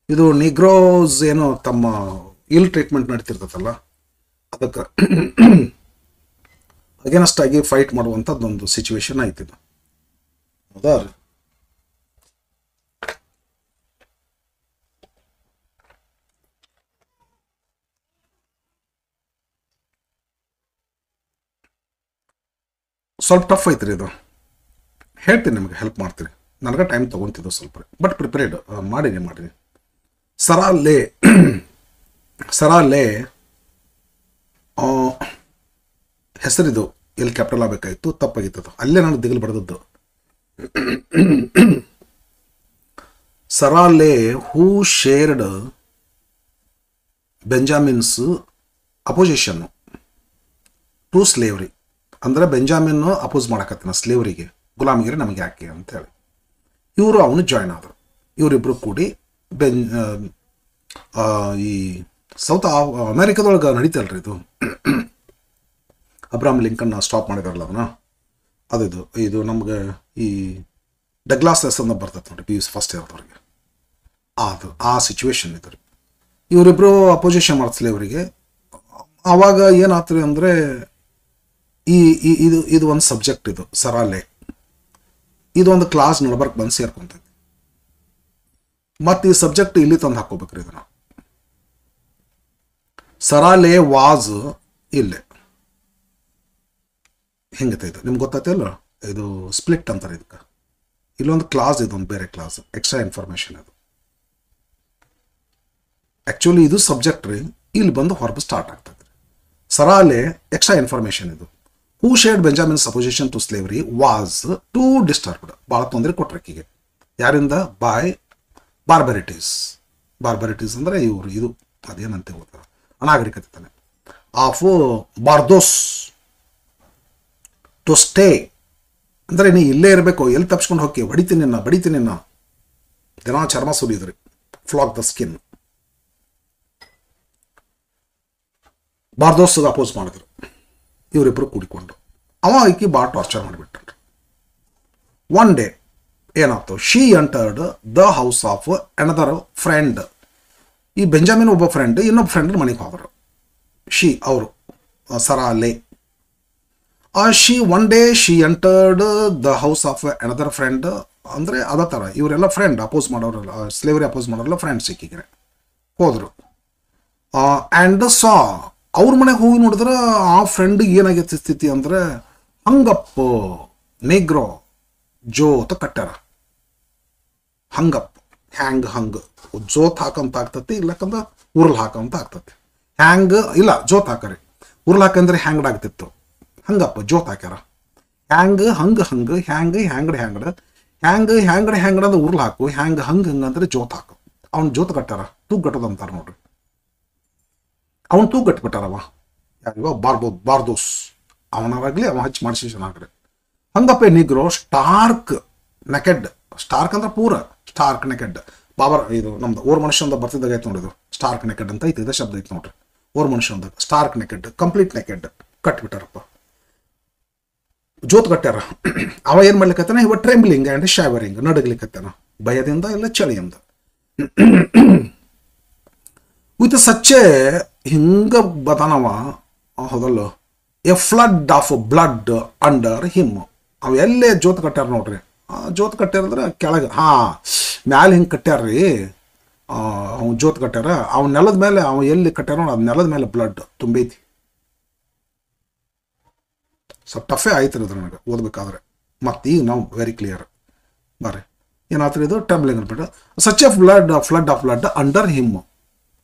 ಇದು ನಿಗ್ರೋಸ್ ಏನೋ ತಮ್ಮ ಇಲ್ ಟ್ರೀಟ್ಮೆಂಟ್ ನಡೀತಿರ್ತೈತಲ್ಲ, ಅದಕ್ಕೆ ಅಗೇನಸ್ಟ್ ಆಗಿ ಫೈಟ್ ಮಾಡುವಂಥದ್ದೊಂದು ಸಿಚುವೇಶನ್ ಆಯ್ತಿದ್ದು. ಹೌದಾ ರೀ? ಸ್ವಲ್ಪ ಟಫ್ ಐತ್ರಿ ಇದು. ಹೇಳ್ತೀನಿ ನಿಮಗೆ, ಹೆಲ್ಪ್ ಮಾಡ್ತೀನಿ. ನನಗೆ ಟೈಮ್ ತೊಗೊತಿದ್ದು ಸ್ವಲ್ಪ, ಬಟ್ ಪ್ರಿಪೇರ್ಡ್ ಮಾಡೀನಿ. ಸರಾ ಲೇ, ಸರಾ ಲೇ ಹೆಸರಿದು ಎಲ್ಲಿ ಕ್ಯಾಪಿಟಲ್ ಆಗಬೇಕಾಯ್ತು, ತಪ್ಪಾಗಿತ್ತು. ಅಲ್ಲೇ ನಾನು ದಿಗಲು ಬರೆದದ್ದು. ಸರಾ ಲೇ ಹೂ ಶೇರ್ಡ್ ಬೆಂಜಾಮಿನ್ಸ್ ಅಪೋಸಿಷನ್ ಟು ಸ್ಲೇವ್ರಿ. ಅಂದರೆ ಬೆಂಜಾಮಿನ್ ಅಪೋಸ್ ಮಾಡಕತ್ತಾನ ಸ್ಲೇವ್ರಿಗೆ, ಗುಲಾಮಿಗಿರಿ ನಮಗೆ ಯಾಕೆ ಅಂತೇಳಿ. ಇವರು ಅವನು ಜಾಯ್ನ್ ಆದರು. ಇವರಿಬ್ಬರು ಕೂಡಿ ಈ ಸೌತ್ ಅಮೇರಿಕಾದೊಳಗೆ ನಡೀತಲ್ರಿ ಇದು, ಅಬ್ರಾಹಂ ಲಿಂಕನ್ ಸ್ಟಾಪ್ ಮಾಡಿದಾರಲ್ಲ ಅದನ್ನ, ಅದು ಇದು ನಮ್ಗೆ ಈ ಡಗ್ಲಾಸ್ ಲೆಸನ್ ಬರ್ತೈತೆ ನೋಡಿ, PUC ಫಸ್ಟ್ ಇಯರ್ದವ್ರಿಗೆ. ಅದು ಆ ಸಿಚುವೇಶನ್ ಇದ್ರಿ. ಇವರಿಬ್ಬರು ಅಪೋಸಿಷನ್ ಮಾಡಿಸ್ಲಿ ಅವರಿಗೆ. ಆವಾಗ ಏನಾಗ್ತದೆ ಅಂದರೆ, ಇದು ಒಂದು ಸಬ್ಜೆಕ್ಟ್, ಇದು ಸರಾ ಲೇ, ಇದು ಒಂದು ಕ್ಲಾಸ್ ನಡ್ಬರ್ಕ್ ಬಂದು ಸೇರ್ಕೊಂತೈತಿ. ಮತ್ತು ಈ ಸಬ್ಜೆಕ್ಟ್ ಇಲ್ಲಿ ತಂದು ಹಾಕೋಬೇಕ್ರಿ ಇದನ್ನು. ಸರಾ ಲೇ ವಾಸ್ ಇಲ್ಲೇ ಹೆಂಗೈತೆ ಇದು ನಿಮ್ಗೆ ಗೊತ್ತೈತಲ್ಲ, ಇದು ಸ್ಪ್ಲಿಟ್ ಅಂತಾರೆ ಇದಕ್ಕೆ. ಇಲ್ಲೊಂದು ಕ್ಲಾಸ್, ಇದೊಂದು ಬೇರೆ ಕ್ಲಾಸ್, ಎಕ್ಸ್ಟ್ರಾ ಇನ್ಫಾರ್ಮೇಷನ್. ಅದು ಆ್ಯಕ್ಚುಲಿ ಇದು ಸಬ್ಜೆಕ್ಟ್ ರೀ, ಇಲ್ಲಿ ಬಂದು ಹೊರಬ ಸ್ಟಾರ್ಟ್ ಆಗ್ತದೆ. ಸರಾ ಲೇ ಎಕ್ಸ್ಟ್ರಾ ಇನ್ಫಾರ್ಮೇಷನ್ ಇದು. Who shared Benjamin's opposition to slavery was too disturbed. ಭಾಳ ತೊಂದರೆ ಕೊಟ್ರಕ್ಕಿಗೆ. ಯಾರಿಂದ? ಬೈ ಬಾರ್ಬರಿಟೀಸ್. ಬಾರ್ಬರಿಟೀಸ್ ಅಂದರೆ ಇವರು, ಇದು ಅದೇನಂತೆ ಗೊತ್ತಾ, ಅನಾಗರಿಕತೆ ತಾನೆ. ಆಫ್ ಬಾರ್ದೋಸ್ ಟು ಸ್ಟೇ ಅಂದರೆ ನೀ ಇಲ್ಲೇ ಇರಬೇಕು, ಎಲ್ಲಿ ತಪ್ಸ್ಕೊಂಡು ಹೋಗಿ, ಬಡಿತೀನಿ ನಾ ದಿನ ಚರ್ಮ ಸುಲಿದ್ರಿ, ಫ್ಲಾಕ್ ದ ಸ್ಕಿನ್. ಬಾರ್ದೋಸ್ಗೆ ಅಪೋಸ್ ಮಾಡಿದ್ರು ಇವರಿಬ್ಬರು ಕೂಡಿಕೊಂಡು. ಅವ ಆಕಿ ಭಾಳ ಟಾರ್ಚರ್ ಮಾಡಿಬಿಟ್ಟ. ಒನ್ ಡೇ ಏನಾಯ್ತು, she entered the house of another friend. ಈ ಬೆಂಜಾಮಿನ್ ಒಬ್ಬ ಫ್ರೆಂಡ್ ಇನ್ನೊಬ್ಬ ಫ್ರೆಂಡ್ ಮನೆಗೆ ಹೋದರು. ಅವರು ಸರಾ ಲೇ. One day she entered the house of another friend. ಅಂದರೆ ಅದೇ ಥರ ಇವರೆಲ್ಲ ಫ್ರೆಂಡ್, ಅಪೋಸ್ ಮಾಡೋರೆಲ್ಲ, ಸ್ಲೇವರಿ ಅಪೋಸ್ ಮಾಡೋರೆಲ್ಲ ಫ್ರೆಂಡ್ ಸಿಕ್ಕಿಗೆ ಹೋದರು. ಆ್ಯಂಡ್ ಸಾ, ಅವ್ರ ಮನೆಗೆ ಹೋಗಿ ನೋಡಿದ್ರೆ ಆ ಫ್ರೆಂಡಿಗೆ ಏನಾಗೈತಿ ಸ್ಥಿತಿ ಅಂದರೆ, ಹಂಗಪ್ಪ ನೆಗ್ರೋ ಜೋತ್ ಕಟ್ಟಾರ. ಹಂಗಪ್ಪ ಹಂಗೆ ಜೋತ್ ಹಾಕಂತ ಆಗ್ತತಿ, ಇಲ್ಲಕ್ಕಂದ್ರೆ ಉರ್ಲ್ ಹಾಕಂತ ಆಗ್ತತಿ. ಇಲ್ಲ ಜೋತ್ ಹಾಕರಿ, ಉರ್ಲ್ ಹಾಕಂದ್ರೆ ಹ್ಯಾಂಗಡ್ ಆಗ್ತಿತ್ತು. ಹಂಗಪ್ಪ ಜೋತ್ ಹಾಕ್ಯಾರ. ಹ್ಯಾಂಗಡ್ ಹ್ಯಾಂಗಡೆ ಅಂದ್ರೆ ಉರ್ಲ್ ಹಾಕು, ಹಂಗೆ ಅಂದ್ರೆ ಜೋತ್ ಹಾಕು. ಅವ್ನು ಜೋತ್ ಕಟ್ಟಾರ, ತೂಗ್ ಕಟ್ಟೋದು ಅಂತಾರೆ ನೋಡ್ರಿ. ಅವ್ನು ತೂಗ್ ಕಟ್ಬಿಟ್ಟಾರವ ಯಾರಿವ ಬಾರ್ದೋಸ್, ಅವನಾಗಲಿ ಅವ ಹಚ್ಚಿ ಮಾಡಿಸಿ ಚೆನ್ನಾಗ್ರಿ. ಹಂಗಪ್ಪ ನಿಗ್ರೋ ಸ್ಟಾರ್ಕ್ ನೆಕೆಡ್, ಸ್ಟಾರ್ಕ್ ಅಂದ್ರೆ ಪೂರ ಸ್ಟಾರ್ಕ್ ನೆಕೆಡ್. ಬಾಬರ್ ಇದು ನಮ್ದು ಓರ್ ಮನುಷ್ಯಂದ ಬರ್ತಿದ್ದಾಗ ಐತೆ ನೋಡಿದು, ಸ್ಟಾರ್ಕ್ ನೆಕೆಡ್ ಅಂತ ಐತಿ, ಇದೇ ಶಬ್ದ ಐತೆ ನೋಡ್ರಿ. ಓರ್ ಮನುಷ್ಯಂದಾಗ ಸ್ಟಾರ್ಕ್ ನೆಕೆಡ್, ಕಂಪ್ಲೀಟ್ ನೆಕೆಡ್ ಕಟ್ಬಿಟ್ಟಾರಪ್ಪ, ಜೋತ್ ಕಟ್ಟ್ಯಾರ. ಅವ ಏನು ಮಾಡ್ಲಿಕ್ಕತ್ತಾನ, ಇವ ಟ್ರೆಂಬ್ಲಿಂಗ್ ಆ್ಯಂಡ್ ಶಾವರಿಂಗ್, ನಡಗ್ಲಿಕ್ಕತ್ತಾನ ಭಯದಿಂದ ಇಲ್ಲ ಚಳಿಯಿಂದ. ವಿತ್ ಸಚ್ಚೆ ಹಿಂಗ ಬತಾನವ ಹೌದಲ್ಲ, A flood of blood under him. ಅವ ಎಲ್ಲೇ ಜೋತ್ ಕಟ್ಟ್ಯಾರ ನೋಡ್ರಿ, ಜೋತ್ ಕಟ್ಟ್ಯಾರಂದ್ರೆ ಕೆಳಗೆ, ಮ್ಯಾಲೆ ಹಿಂಗೆ ಕಟ್ಟ್ಯಾರ್ರಿ, ಅವ್ನು ಜೋತ್ ಕಟ್ಟ್ಯಾರ. ಅವ್ನ ನೆಲದ ಮೇಲೆ, ಅವ ಎಲ್ಲಿ ಕಟ್ಟ್ಯಾರ ಅದು ನೆಲದ ಮೇಲೆ ಬ್ಲಡ್ ತುಂಬೈತಿ. ಸ್ವಲ್ಪ ಟಫೇ ಆಯ್ತು ಅದು ನನಗೆ ಓದಬೇಕಾದ್ರೆ. ಮತ್ತು ಈಗ ನಾವು ವೆರಿ ಕ್ಲಿಯರ್ ಬರ್ರಿ ಏನಾಯ್ತು ಇದು ಟ್ರೆಂಬ್ಲಿಂಗ್ ಅಂದ್ಬಿಟ್ಟು. Such A flood of blood under him,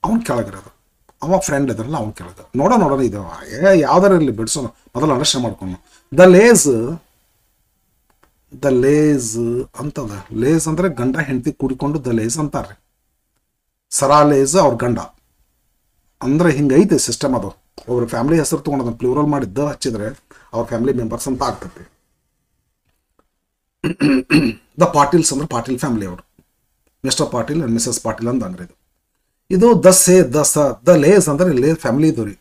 ಅವ್ನು ಕೆಳಗಿರೋದು, ಅವ ಫ್ರೆಂಡ್ ಇದ್ರಲ್ಲ ಅವ್ನು ಕೆಳಗೆ. ನೋಡೋಣ ಇದು ಯಾವ್ದಾರ ಇರಲಿ ಬಿಡಿಸೋಣ, ಮೊದಲು ಅಂಡರ್ಸ್ಟ್ಯಾಂಡ್ ಮಾಡ್ಕೊಂಡು. ದ ಲೇಸ್ ಅಂತದ, ಲೇಸ್ ಅಂದರೆ ಗಂಡ ಹೆಂಡತಿ ಕೂಡಿಕೊಂಡು ದ ಲೇಸ್ ಅಂತಾರೆ. ಸರಾ ಲೇಸ್ ಅವ್ರ ಗಂಡ ಅಂದ್ರೆ ಹಿಂಗೈತೆ ಸಿಸ್ಟಮ್. ಅದು ಒಬ್ರು ಫ್ಯಾಮಿಲಿ ಹೆಸರು ತೊಗೊಂಡು ಅದನ್ನು ಪ್ಲೂರಲ್ ಮಾಡಿ ದ ಹಚ್ಚಿದ್ರೆ ಅವ್ರ ಫ್ಯಾಮಿಲಿ ಮೆಂಬರ್ಸ್ ಅಂತ ಆಗ್ತೈತಿ. ದ ಪಾಟೀಲ್ಸ್ ಅಂದ್ರೆ ಪಾಟೀಲ್ ಫ್ಯಾಮಿಲಿ ಅವರು, mister Patil and Mrs Patil ಅಂತ ಅಂದ್ರೆ ಇದು ದ ಲೇಸ್ ಅಂದ್ರೆ ಲೇಸ್ ಫ್ಯಾಮಿಲಿ ಇದು ರೀ.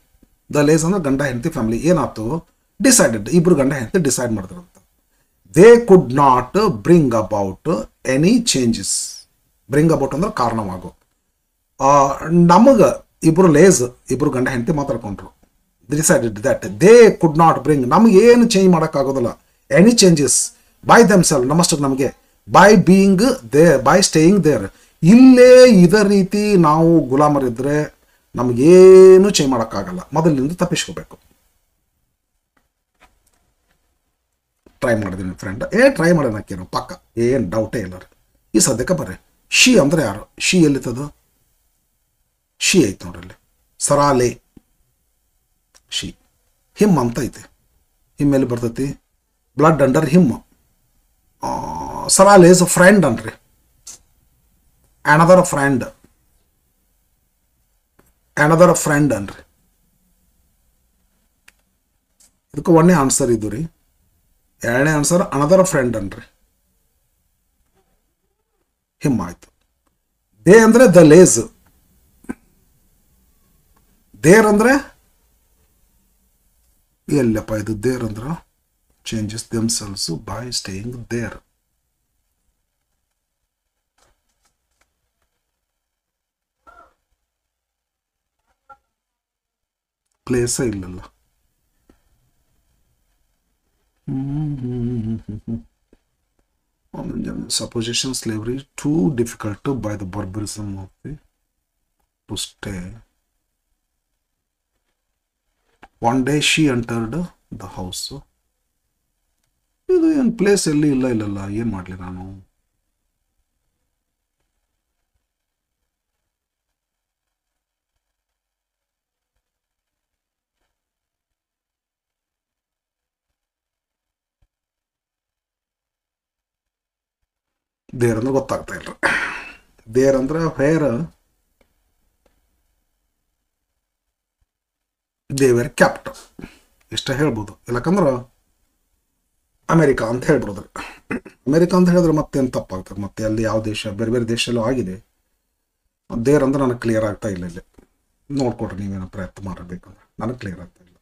ದ ಲೇಸ್ ಅಂದ್ರೆ ಗಂಡ ಹೆಂಡತಿ ಫ್ಯಾಮಿಲಿ. ಏನಾಯ್ತು, ಡಿಸೈಡೆಡ್, ಇಬ್ರು ಗಂಡ ಹೆಂಡತಿ ಡಿಸೈಡ್ ಮಾಡಿದ್ರಂತ. They could not bring about any changes. Bring about ಅಂದ್ರೆ ಕಾರಣವಾಗು. ನಮಗೆ ಇಬ್ರು ಲೇಸ್, ಇಬ್ರು ಗಂಡ ಹೆಂಡತಿ ಮಾತಾಡ್ಕೊಂಡ್ರು. Decided that they could not bring, ನಮ್ಗೆ ಏನು ಚೇಂಜ್ ಮಾಡೋಕ್ಕಾಗೋದಿಲ್ಲ, ಎನಿ ಚೇಂಜಸ್ ಬೈ ದೆಮ್ಸೆಲ್ವ್, ನಮಷ್ಟು ನಮಗೆ, by being there, by staying there. ಇಲ್ಲೇ ಇದೇ ರೀತಿ ನಾವು ಗುಲಾಮರಿದ್ರೆ ನಮಗೇನು ಚೇಂಜ್ ಮಾಡೋಕ್ಕಾಗಲ್ಲ, ಮೊದಲಿನಿಂದ ತಪ್ಪಿಸ್ಕೋಬೇಕು. ಟ್ರೈ ಮಾಡಿದ್ದೀನಿ ಫ್ರೆಂಡ್, ಟ್ರೈ ಮಾಡೋಣಕ್ಕೇನು ಪಕ್ಕ, ಏನು ಡೌಟೇ ಇಲ್ಲ ರೀ. ಈ ಸದ್ಯಕ್ಕೆ ಬರ್ರಿ, ಶಿ ಅಂದರೆ ಯಾರು, ಶಿ ಎಲ್ಲಿತ್ತದು, ಶಿ ಐತೆ ನೋಡ್ರಲ್ಲಿ, ಸರಾಲೆ ಶಿ. ಹಿಮ್ ಅಂತ ಐತೆ, ಹಿಮ್ ಎಲ್ಲಿ ಬರ್ತೈತಿ, ಬ್ಲಡ್ ಅಂಡರ್ ಹಿಮ್. ಸರಾಲೆ ಇಸ್ ಫ್ರೆಂಡ್ ಅನ್ರಿ, another friend ಅನ್ರಿ. ಇದಕ್ಕೆ ಒಂದೇ ಆನ್ಸರ್ ಇದು ರೀ. ಎರಡನೇ ಆನ್ಸರ್ ಅನದರ್ ಫ್ರೆಂಡ್ ಅನ್ರಿ, ಹಿಮ್ ಆಯ್ತು. ದೇ ಅಂದ್ರೆ ದ ಲೇಸ್, ದೇರ್ ಅಂದ್ರೆ ಎಲ್ಲಪ್ಪ ಇದು, ದೇರ್ ಅಂದ್ರೆ changes themselves by staying there. Place ಇಲ್ಲಲ್ಲ. Supposition slavery too difficult by the barbarism of the to stay. One day she entered the house. ಇದು ಏನು ಪ್ಲೇಸ್ ಎಲ್ಲಿ ಇಲ್ಲ, ಏನು ಮಾಡಲಿ ನಾನು. ದೇರ್ ಅಂದ್ರೆ ಗೊತ್ತಾಗ್ತಾ ಇಲ್ಲ. ದೇರ್ ಅಂದ್ರೆ ವೇರ್ ದೇವರ್ ಕ್ಯಾಪ್ಟ್, ಇಷ್ಟ ಹೇಳ್ಬೋದು. ಇಲ್ಲಕಂದ್ರೆ ಅಮೇರಿಕಾ ಅಂತ ಹೇಳ್ಬಿಡೋದ್ರಿ. ಅಮೇರಿಕಾ ಅಂತ ಹೇಳಿದ್ರೆ ಮತ್ತೇನು ತಪ್ಪಾಗ್ತದೆ, ಮತ್ತೆ ಅಲ್ಲಿ ಯಾವ ದೇಶ, ಬೇರೆ ಬೇರೆ ದೇಶಲ್ಲೂ ಆಗಿದೆ. ದೇರ್ ಅಂದ್ರೆ ನನಗೆ ಕ್ಲಿಯರ್ ಆಗ್ತಾ ಇಲ್ಲ. ಇಲ್ಲಿ ನೋಡ್ಕೊಡ್ರಿ, ನೀವೇನೋ ಪ್ರಯತ್ನ ಮಾಡಬೇಕಂದ್ರೆ ನನಗೆ ಕ್ಲಿಯರ್ ಆಗ್ತಾ ಇಲ್ಲ.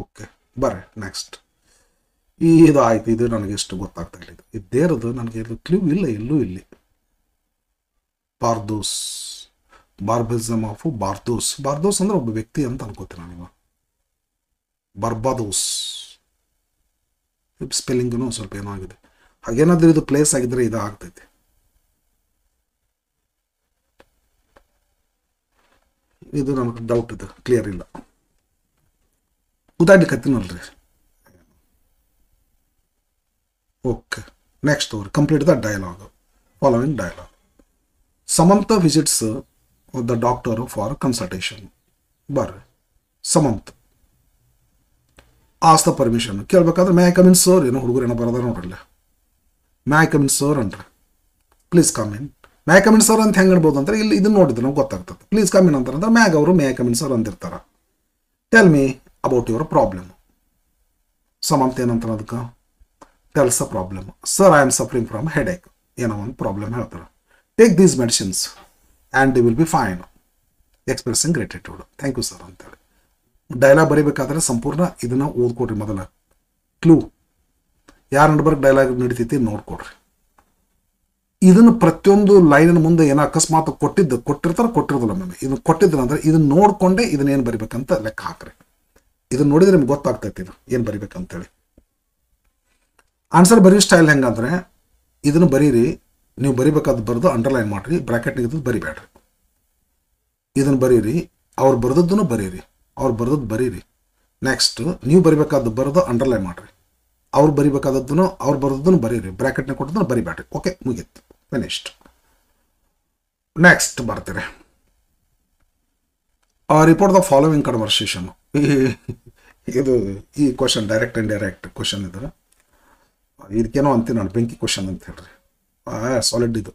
ಓಕೆ ಬರ್ರಿ ನೆಕ್ಸ್ಟ್. ಇದು ಆಯ್ತು, ಇದು ನನಗೆ ಎಷ್ಟು ಗೊತ್ತಾಗ್ತಾ ಇಲ್ಲ. ಇದು ದೇರದು ನನಗೆ ಇದು ಕ್ಲೂ ಇಲ್ಲ ಎಲ್ಲೂ ಇಲ್ಲಿ. ಬಾರ್ದೋಸ್, ಬಾರ್ಬರಿಸಮ್ ಆಫ್ ಬಾರ್ದೋಸ್. ಬಾರ್ದೋಸ್ ಅಂದ್ರೆ ಒಬ್ಬ ವ್ಯಕ್ತಿ ಅಂತ ಅನ್ಕೋತೀನಿ ನಾನು. ಬರ್ಬಾದೋಸ್ ಸ್ಪೆಲ್ಲಿಂಗೂ ಸ್ವಲ್ಪ ಏನೋ ಆಗಿದೆ. ಹಾಗೇನಾದ್ರೂ ಇದು ಪ್ಲೇಸ್ ಆಗಿದ್ರೆ ಇದು ಆಗ್ತೈತಿ. ಇದು ನನಗೆ ಡೌಟ್ ಇದೆ, ಕ್ಲಿಯರ್ ಇಲ್ಲ. ಉದಾಡ್ಲಿಕ್ಕತ್ತೀನಲ್ರಿ. Okay next over complete the dialogue. Following dialogue. Samantha visits the doctor for consultation. ಬರ್ರಿ, ಸಮಂತ್ ಆಸ್ ದ ಪರ್ಮಿಷನ್ ಕೇಳ್ಬೇಕಾದ್ರೆ may I come in sir, ಏನೋ ಹುಡುಗರು ಏನೋ ಬರೋದ ನೋಡ್ರಲ್ಲ. May I come in sir ಅಂತಾರೆ, please come in. May I come in sir ಅಂತ ಹೆಂಗೆ ಇಡ್ಬೋದು ಅಂದ್ರೆ ಇಲ್ಲಿ ಇದನ್ನು ನೋಡಿದ್ರೆ ನಮ್ಗೆ ಗೊತ್ತಾಗ್ತದೆ. ಪ್ಲೀಸ್ ಕಮ್ ಇನ್ ಅಂತಾರೆ ಮ್ಯಾಗ ಅವರು may I come in sir ಅಂತಿರ್ತಾರೆ. Tell me about your problem. Samantha ಏನಂತಾರೆ ಅದಕ್ಕೆ, tells the problem. Sir I am suffering from headache, ಏನೋ ಒಂದು ಪ್ರಾಬ್ಲಮ್ ಹೇಳ್ತಾರೆ. Take these medicines and they will be fine, expressing gratitude, thank you sir ಅಂತೇಳಿ. Dialogue ಬರೀಬೇಕಾದ್ರೆ ಸಂಪೂರ್ಣ ಇದನ್ನು ಓದ್ಕೊಡ್ರಿ. ಮೊದಲ ಕ್ಲೂ ಯಾರು ನಡ್ಬರ್ಗೆ ಡೈಲಾಗ್ ನಡೀತೈತಿ ನೋಡ್ಕೊಡ್ರಿ. ಇದನ್ನು ಪ್ರತಿಯೊಂದು ಲೈನಿನ ಮುಂದೆ ಏನೋ ಅಕಸ್ಮಾತ್ ಕೊಟ್ಟಿರೋದಿಲ್ಲ ಮ್ಯಾಮ್. ಇದನ್ನು ಕೊಟ್ಟಿದ್ರು ಅಂದರೆ ಇದನ್ನು ನೋಡಿಕೊಂಡೇ ಇದನ್ನೇನು ಬರಿಬೇಕಂತ ಲೆಕ್ಕ ಹಾಕ್ರಿ. ಇದನ್ನು ನೋಡಿದ್ರೆ ನಿಮ್ಗೆ ಗೊತ್ತಾಗ್ತೈತಿ ಇದು ಏನು ಬರಿಬೇಕಂತೇಳಿ. ಆನ್ಸರ್ ಬರೆಯೋ ಸ್ಟೈಲ್ ಹೆಂಗಂದ್ರೆ ಇದನ್ನು ಬರೀರಿ, ನೀವು ಬರಿಬೇಕಾದ್ ಬರೆದು ಅಂಡರ್ಲೈನ್ ಮಾಡಿರಿ, ಬ್ರ್ಯಾಕೆಟ್ನಿಗೆ ಇದ್ದು ಬರಿಬೇಡ್ರಿ. ಇದನ್ನು ಬರೀರಿ, ಅವ್ರು ಬರೆದದ್ದನ್ನು ಬರೀರಿ, ಅವ್ರು ಬರೆದದ್ದು ಬರೀರಿ. ನೆಕ್ಸ್ಟ್ ನೀವು ಬರಿಬೇಕಾದ್ದು ಬರೆದು ಅಂಡರ್ಲೈನ್ ಮಾಡಿರಿ, ಅವ್ರು ಬರಿಬೇಕಾದದ್ದನ್ನು ಅವ್ರು ಬರೆದದ್ದನ್ನು ಬರೀರಿ, ಬ್ರ್ಯಾಕೆಟ್ನಾಗ ಕೊಟ್ಟದನ್ನು ಬರಿಬೇಡ್ರಿ. ಓಕೆ, ಮುಗೀತು, ಫಿನಿಶ್ಡ್. ನೆಕ್ಸ್ಟ್ ಬರ್ತೀರಿ, ರಿಪೋರ್ಟ್ ದ ಫಾಲೋವಿಂಗ್ ಕನ್ವರ್ಸೇಷನ್. ಇದು ಈ question direct and direct question ಇದ್ರೆ ಇದಕ್ಕೇನೋ ಅಂತೀನಿ ನಾನು, ಬೆಂಕಿ ಕ್ವಶನ್ ಅಂತ ಹೇಳ್ರಿ. ಸಾಲಿಡ್ ಇದು.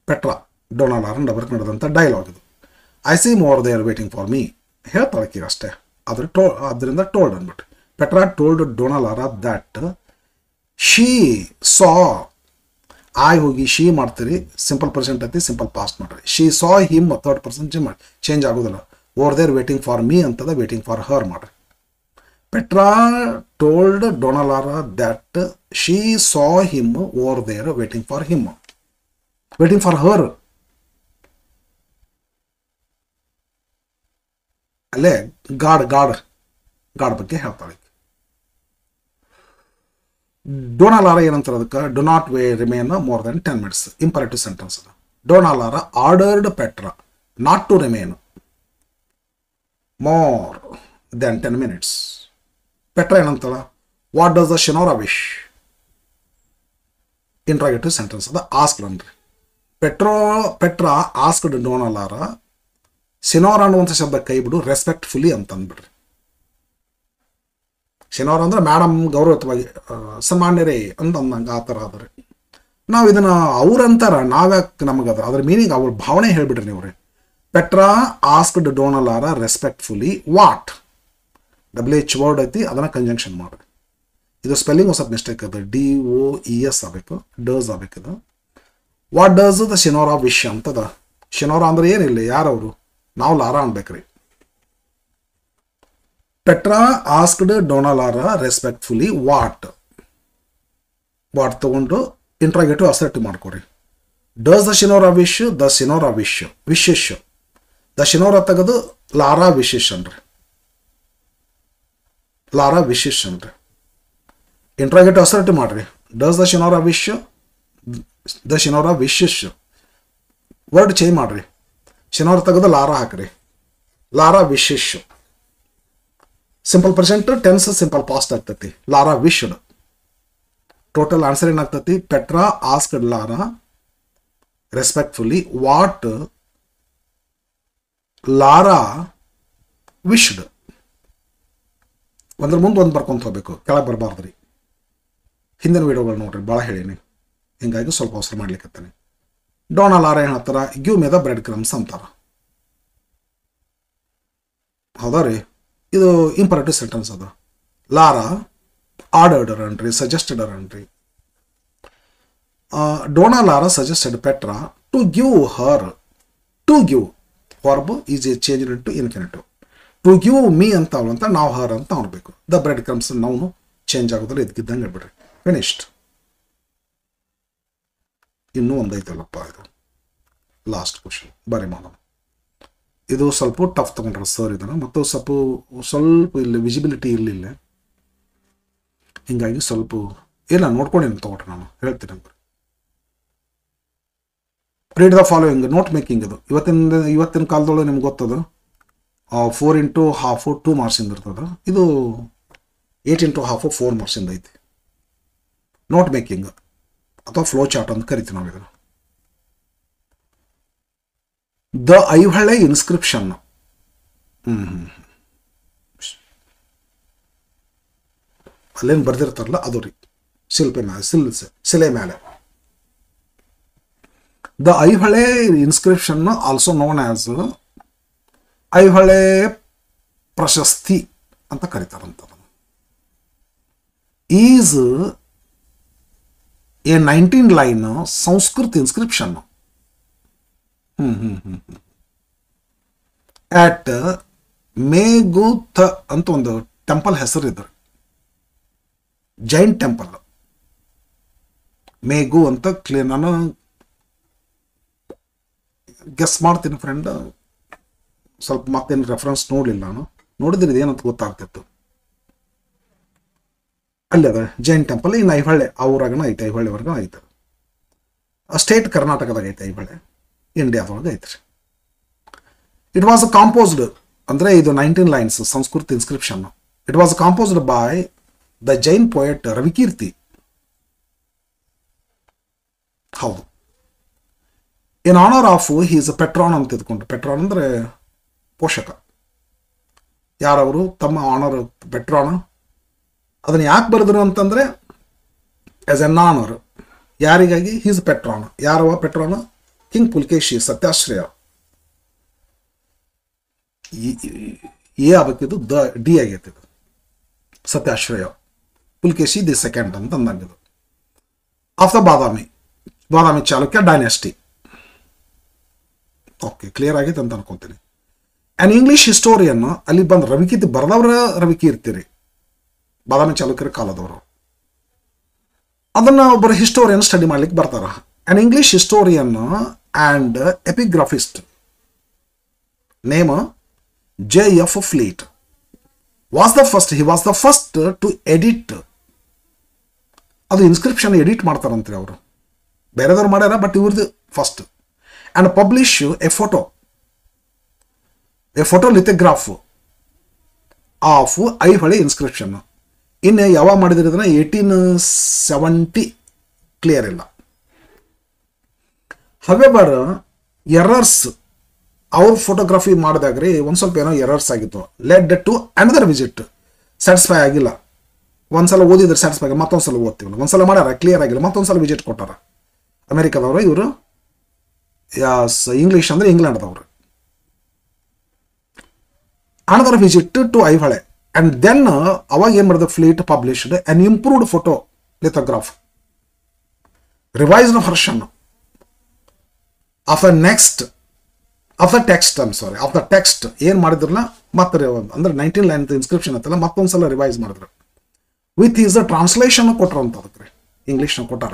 ಪೆಟ್ರಾ ಡೊನಾಲ್ಡ್ ಡಬರ್ಕ್ ನಡೆದಂಥ ಡೈಲಾಗ್ ಇದು. I see more they are waiting for me ಹೇಳ್ತಾಳಕೀಗ ಅಷ್ಟೇ. ಅದರಿಂದ ಟೋಲ್ಡ್ ಅಂದ್ಬಿಟ್ಟು Petra told Donald that she saw. I ಹೋಗಿ ಶೀ ಮಾಡ್ತೀರಿ, ಸಿಂಪಲ್ ಪ್ರೆಸೆಂಟ್ ಐತಿ, ಸಿಂಪಲ್ ಪಾಸ್ಟ್ ಮಾಡ್ರಿ. She saw him third person change ಆಗೋದಿಲ್ಲ. Over there waiting for me ಅಂತದ ವೇಟಿಂಗ್ ಫಾರ್ ಹರ್ ಮಾಡ್ರಿ. Petra told Donald that she saw him over there waiting for him, waiting for her. ಅಲ್ಲೇ god ಬಗ್ಗೆ ಹೇಳ್ತಾಳೆ. Donald ಏನಂತಾರೆ ಅದಕ್ಕೆ, do not remain more than 10 minutes. Imperative sentence ಅದು. Donald ordered Petra not to remain more than 10 minutes. Petra ಏನಂತಾಳ, what does the signora wish? Interrogative sentence ಅದ. Asked ಅನ್ರಿ. Petra asked Donald, signora ಅನ್ನುವಂಥ ಶಬ್ದ ಕೈ ಬಿಡು, ರೆಸ್ಪೆಕ್ಟ್ಫುಲಿ ಅಂತ ಅಂದ್ಬಿಡ್ರಿ. ಶಿನೋರಾ ಅಂದ್ರೆ ಮೇಡಮ್, ಗೌರವಯುತವಾಗಿ, ಸನ್ಮಾನ್ಯರೇ ಅಂತ ಅಂದಂಗೆ ಆ ಥರ ಆದ್ರೆ ನಾವು ಇದನ್ನು ಅವ್ರಂತಾರ, ನಾವ್ಯಾಕೆ ನಮಗದ ಅದ್ರ ಮೀನಿಂಗ್ ಅವ್ರ ಭಾವನೆ ಹೇಳ್ಬಿಡ್ರಿ ನೀವು ರೀ. Petra asked Donald respectfully what? WH word ಐತಿ, ಅದನ್ನು ಕಂಜಂಕ್ಷನ್ ಮಾಡ್ರಿ. ಇದು ಸ್ಪೆಲ್ಲಿಂಗ್ ಸ್ವಲ್ಪ ಮಿಸ್ಟೇಕ್ ಅದು, DOES ಆಗಬೇಕು, ಡಸ್ ಆಗಬೇಕದು. What does the signora wish ಅಂತದ. ಶಿನೋರಾ ಅಂದ್ರೆ ಏನಿಲ್ಲ, ಯಾರವರು? ನಾವು ಲಾರಾ ಅನ್ಬೇಕ್ರಿ. Petra asked Donald respectfully what ತಗೊಂಡು ಇಂಟ್ರಾಗೇಟಿವ್ ಅಸರ್ಟಿವ್ ಮಾಡ್ಕೊರಿ. Does the signora wish, the signora wish wishes. The signora ತೆಗೆದು ಲಾರಾ ವಿಶೇಷ ಅನ್ರಿ, ಲಾರಾ ವಿಶೇಷ ಅನ್ರಿ. ಇಂಟ್ರಾಗೇಟಿವ್ ಅಸರ್ಟಿವ್ ಮಾಡ್ರಿ. Does the signora wish, the signora wishes. Word change ಮಾಡ್ರಿ. ಶಿನೋರಾ ತೆಗೆದು Lara ಹಾಕ್ರಿ, Laura wishes. Simple present tense simple past ಆಗ್ತೈತಿ. Laura wished. Total answer ಏನಾಗ್ತೈತಿ, Petra asked Laura respectfully what Laura wished. ಒಂದ್ರ ಮುಂದೆ ಒಂದು ಬರ್ಕೊಂತ ಹೋಗ್ಬೇಕು, ಕೆಳಗೆ ಬರಬಾರ್ದ್ರಿ. ಹಿಂದಿನ ವಿಡಿಯೋಗಳು ನೋಡ್ರಿ, ಭಾಳ ಹೇಳೀನಿ, ಹಿಂಗಾಗಿ ಸ್ವಲ್ಪ ಅವಸರ ಮಾಡ್ಲಿಕ್ಕತ್ತಾನೆ. ಡೊನಾಲ್ಡ್ ಏನು ಹೇಳ್ತಾರ, give me the breadcrumbs ಅಂತಾರ. ಹೌದಾ ರೀ, ಇದು ಇಂಪರೇಟಿವ್ ಸೆಂಟೆನ್ಸ್ ಅದ. ಲಾರಾ ಆರ್ಡರ್ಡ್ ಅನ್ರಿ, ಸಜೆಸ್ಟೆಡ್ ಅನ್ರಿ. Donald suggested Petra to give her. To give verb is a change to infinitive. To give me ಅಂತ ಅವಳಂತ ನಾವು ಹರ್ ಅಂತ ಅನ್ಬೇಕು. ದ ಬ್ರೆಡ್ ಕ್ರಮ್ಸ್ ನಾವು ಚೇಂಜ್ ಆಗೋದಿಲ್ಲ, ಇದಕ್ಕಿದ್ದಂಗೆ ಹೇಳ್ಬಿಡ್ರಿ. ಫಿನಿಶ್ಡ್. ಇನ್ನೂ ಒಂದೈತಲ್ಲಪ್ಪ, ಇದು ಲಾಸ್ಟ್ ಕ್ವಶನ್ ಬರೀ ಮಾಡೋಣ. ಇದು ಸ್ವಲ್ಪ ಟಫ್ ತೊಗೊಂಡ್ರೆ ಸರ್ ಇದನ್ನು, ಮತ್ತು ಸ್ವಲ್ಪ ಇಲ್ಲಿ ವಿಸಿಬಿಲಿಟಿ ಇರಲಿಲ್ಲ, ಹಿಂಗಾಗಿ ಸ್ವಲ್ಪ ಇಲ್ಲ ನೋಡ್ಕೊಂಡು ತೊಗೊಳ್ರಿ, ನಾನು ಹೇಳ್ತೀನಿ ಅಂದ್ರೆ. Read the following, note making. ಇದು ಇವತ್ತಿನ ಕಾಲದೊಳಗೆ ನಿಮ್ಗೆ ಗೊತ್ತದು 4 into half 2 ಮಾರ್ಕ್ಸಿಂದ ಇರ್ತದೆ. ಇದು 8 into half 4 ಮಾರ್ಕ್ಸಿಂದ ಐತಿ. ನೋಟ್ ಮೇಕಿಂಗ್ ಅಥವಾ ಫ್ಲೋ ಚಾರ್ಟ್ ಅಂತ ಕರಿತೀವಿ ನಾವು ಇದನ್ನು. The Aihole inscription. ಅಲ್ಲೇನು ಬರ್ದಿರ್ತಾರಲ್ಲ ಅದು ರೀ, ಶಿಲೆ ಮೇಲೆ. The Aihole inscription also known as Aihole Prashasti ಅಂತ ಕರೀತಾರಂತ. Is a 19 line Sanskrit inscription at Meguti ಅಂತ ಒಂದು ಟೆಂಪಲ್ ಹೆಸರಿದ್ರು, ಜೈನ್ ಟೆಂಪಲ್. ಮೇಗು ಅಂತ ನಾನು ಗೆಸ್ ಮಾಡ್ತೀನಿ ಫ್ರೆಂಡ್, ಸ್ವಲ್ಪ ಮತ್ತೇನು ರೆಫರೆನ್ಸ್ ನೋಡಲಿಲ್ಲ, ನಾನು ನೋಡಿದ್ರೆ ಇದೇನಂತ ಗೊತ್ತಾಗ್ತಿತ್ತು. ಅಲ್ಲಿ ಅದ ಜೈನ್ ಟೆಂಪಲ್ ಇನ್ನು ಐಹೊಳೆ ಅವ್ರಾಗನ ಐತೆ, ಐಹೊಳೆವರೆಗೂ ಐತೆ. ಸ್ಟೇಟ್ ಕರ್ನಾಟಕದಾಗ ಐತೆ ಐಹೊಳೆ, ಇಂಡಿಯಾದೊಳಗೆ ಐತ್ರಿ. ಇಟ್ ವಾಸ್ ಕಾಂಪೋಸ್ಡ್ ಅಂದರೆ ಇದು 19 lines Sanskrit inscription. It was composed by the Jain poet Ravikirti. ಹೌದು, in honour of his patron ಅಂತ ತಿಳ್ಕೊಂಡು. ಪೆಟ್ರಾನ್ ಅಂದರೆ ಪೋಷಕ. ಯಾರವರು ತಮ್ಮ ಆನರ್ ಪೆಟ್ರಾನ್. ಅದನ್ನು ಯಾಕೆ ಬರೆದ್ರು ಅಂತಂದರೆ ಆಸ್ ಎನ್ ಆನರ್. ಯಾರಿಗಾಗಿ? His patron. ಯಾರವ patron? King Pulakeshi Satyashraya. A ಆಗಬೇಕಿದ್ದು ದ ಡಿ ಆಗೈತೆ ಇದು. ಸತ್ಯಾಶ್ರಯ ಪುಲ್ಕೇಶಿ ದಿ ಸೆಕೆಂಡ್ ಅಂತ ಅಂದಂಗಿದು. Of the Badami Chalukya dynasty. Okay, clear ಆಗೈತೆ ಅಂತ ಅನ್ಕೊಂತೀನಿ. ಆ್ಯನ್ ಇಂಗ್ಲಿಷ್ ಹಿಸ್ಟೋರಿಯನ್ ಅಲ್ಲಿ ಬಂದು ರವಿಕೀರ್ತಿ ಬರೆದವ್ರ ರವಿಕೀರ್ತಿರಿ, ಬಾದಾಮಿ ಚಾಲುಕ್ಯರ ಕಾಲದವರು. ಅದನ್ನು ಒಬ್ಬರು ಹಿಸ್ಟೋರಿಯನ್ ಸ್ಟಡಿ ಮಾಡ್ಲಿಕ್ಕೆ ಬರ್ತಾರ. An English historian and epigraphist name J.F. Fleet he was the first to edit. ಅದು ಇನ್ಸ್ಕ್ರಿಪ್ಷನ್ ಎಡಿಟ್ ಮಾಡ್ತಾರಂತ್ರಿ ಅವರು, ಬೇರೆದವ್ರು ಮಾಡ್ಯಾರ, ಬಟ್ ಇವ್ರದ್ದು first. And publish a photo lithograph of Aihole inscription. ಇನ್ನು ಯಾವಾಗ ಮಾಡಿದ್ರೆ ಇದನ್ನ 1870, ಕ್ಲಿಯರ್ ಇಲ್ಲ. ಹವೆವರ್ ಎರರ್ಸ್, ಅವ್ರ ಫೋಟೋಗ್ರಫಿ ಮಾಡಿದಾಗ್ರಿ ಒಂದು ಸ್ವಲ್ಪ ಏನೋ ಎರರ್ಸ್ ಆಗಿತ್ತು. Led to another visit. Satisfy ಆಗಿಲ್ಲ. ಒಂದ್ಸಲ ಓದಿದ್ರೆ ಸ್ಯಾಟಿಸ್ಫೈ ಆಗಿಲ್ಲ, ಮತ್ತೊಂದ್ಸಲ ಓದ್ತೀವಲ್ಲ. ಒಂದ್ಸಲ ಮಾಡ್ಯಾರ, ಕ್ಲಿಯರ್ ಆಗಿಲ್ಲ, ಮತ್ತೊಂದ್ಸಲ ವಿಸಿಟ್ ಕೊಟ್ಟಾರ. ಅಮೆರಿಕದವರು ಇವರು, ಇಂಗ್ಲೀಷ್ ಅಂದ್ರೆ ಇಂಗ್ಲೆಂಡ್ದವರು. Another visit to Aihole. And then ಅವಾಗ ಏನ್ ಮಾಡಿದ Fleet published an improved photo lithograph, revised version of the text ಏನು ಮಾಡಿದ್ರಲ್ಲ ಮತ್ತೆ ಅಂದ್ರೆ 19 ಲೈನ್ ಇನ್ಸ್ಕ್ರಿಪ್ಷನ್ ಅಂತಲ್ಲ ಮತ್ತೊಂದ್ಸಲ ರಿವೈಸ್ ಮಾಡಿದ್ರು. ವಿತ್ ಈಸ್ ಟ್ರಾನ್ಸ್ಲೇಷನ್ ಕೊಟ್ಟರು ಅಂತ ಅದಕ್ಕೆ ಇಂಗ್ಲೀಷ್ನ ಕೊಟ್ಟಾರ.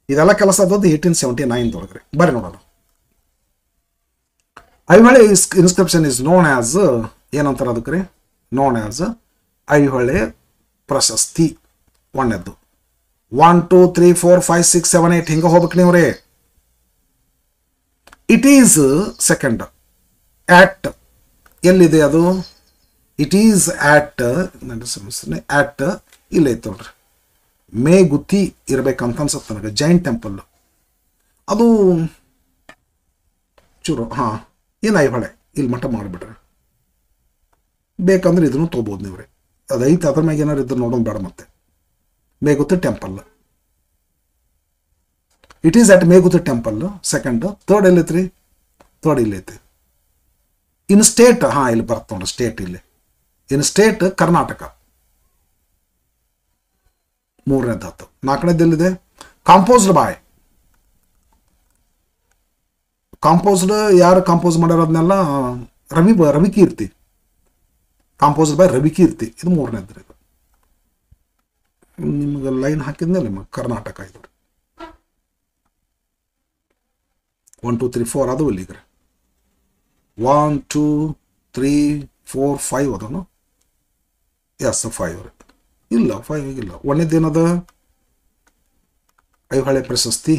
ಇದೆಲ್ಲ ಕೆಲಸ ಆದದ್ದು 1879 ಬರ್ರಿ ನೋಡೋಣ. Aihole inscription is known as ಏನಂತಾರೆ ಅದಕ್ಕೆ ರೀ? ನೋನ್ ಆಸ್ ಐಹೊಳೆ ಪ್ರಶಸ್ತಿ. ಒಂದನೇದ್ದು 1 2 3 4 5 6 7 8 ಹಿಂಗೆ ಹೋಗ್ಬೇಕು ನೀವ್ರಿ. ಇಟ್ ಈಸ್ ಸೆಕೆಂಡ್ ಆಟ್, ಎಲ್ಲಿದೆ ಅದು? ಇಟ್ ಈಸ್ ಆಟ್ ಇಲ್ಲ ಐತೆ ನೋಡ್ರಿ, ಮೇಗುತಿ ಇರ್ಬೇಕಂತ ಅನ್ಸುತ್ತೆ ನನಗೆ. ಜೈನ್ ಟೆಂಪಲ್ ಅದು ಚೂರು ಹಾಂ ಏನು ಐಹೊಳೆ ಇಲ್ಲಿ ಮಠ ಮಾಡಿಬಿಡ್ರಿ. ಬೇಕಂದ್ರೆ ಇದನ್ನು ತೊಗೋಬೋದು ನೀವು ರೀ. ಅದೈತೆ, ಅದ್ರ ಮ್ಯಾಗ ಏನಾರು ಇದ್ರೆ ನೋಡೋದು ಬೇಡ. ಮತ್ತೆ Meguti temple, it is at Meguti temple second. Third ಎಲ್ಲೈತ್ರಿ? ಥರ್ಡ್ ಇಲ್ಲೈತಿ. ಇನ್ ಸ್ಟೇಟ್, ಹಾಂ ಇಲ್ಲಿ ಬರುತ್ತೆ ನೋಡ್ರಿ ಸ್ಟೇಟ್. ಇಲ್ಲಿ ಇನ್ ಸ್ಟೇಟ್ ಕರ್ನಾಟಕ ಮೂರನೇದಾತು. ನಾಲ್ಕನೇದು ಎಲ್ಲಿದೆ? ಕಾಂಪೋಸ್ಡ್ ಯಾರು ಕಾಂಪೋಸ್ ಮಾಡ್ಯಾರ ಅದನ್ನೆಲ್ಲ? ರವಿಕೀರ್ತಿ. Composed by Ravikirti. ಇದು ಮೂರನೇದ್ರಿ. ಇದು ನಿಮ್ಗೆ ಲೈನ್ ಹಾಕಿದ್ಮೇಲೆ ನಿಮಗೆ ಕರ್ನಾಟಕ ಇದು 1 2 3 4 ಅದು ಇಲ್ಲಿಗ್ರೆ 1 2 3 4 5 ಅದನ್ನು. ಎಸ್ 5 ಇಲ್ಲ, 5 ಇಲ್ಲ. ಒಂದೇನದ? ಐಹೊಳೆ ಪ್ರಶಸ್ತಿ.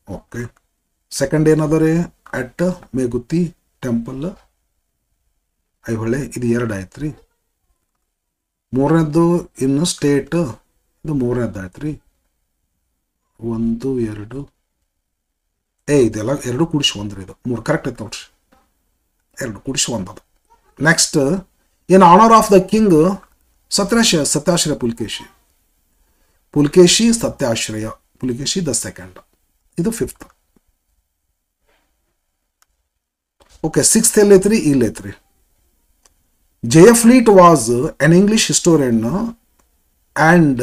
ಓಕೆ. ಸೆಕೆಂಡ್ ಏನದ ರೀ? At Meguti temple Aihole. ಇದು 2 ಆಯ್ತು ರೀ. ಮೂರನೇದ್ದು ಇನ್ನು ಸ್ಟೇಟ್, ಇದು ಮೂರನೇದ್ದು ಆಯ್ತು ರೀ. 1 2 ಇದೆಲ್ಲ 2 ಕೂಡಿಸಿ 1 ರೀ. ಇದು 3 ಕರೆಕ್ಟ್ ಐತೆ ನೋಡ್ರಿ. 2 ಕೂಡಿಸಿ 1 ಅದು. Next in honour of the king Satyashraya Pulakeshi. 2 the 2nd. ಇದು 5th. 1 2 3 4 5 6 7 8 ಹಿಂಗೆ ಹೋಗ್ಬೇಕು ನೀವ್ರಿ. 1 2 3 4 ಅದು ಇಲ್ಲಿಗ್ರೆ 1 2 3 4 5 6 7 8 9 10 11 12 13 14 15 16 17 18 19 20 21 22 23 24 25 26 27 28 ಇದು 5th. ಓಕೆ, ಸಿಕ್ಸ್ತ್ ಎಲ್ಲೈತ್ರಿ, ಇಲ್ಲೈತ್ರಿ. J.F. Fleet was an English historian and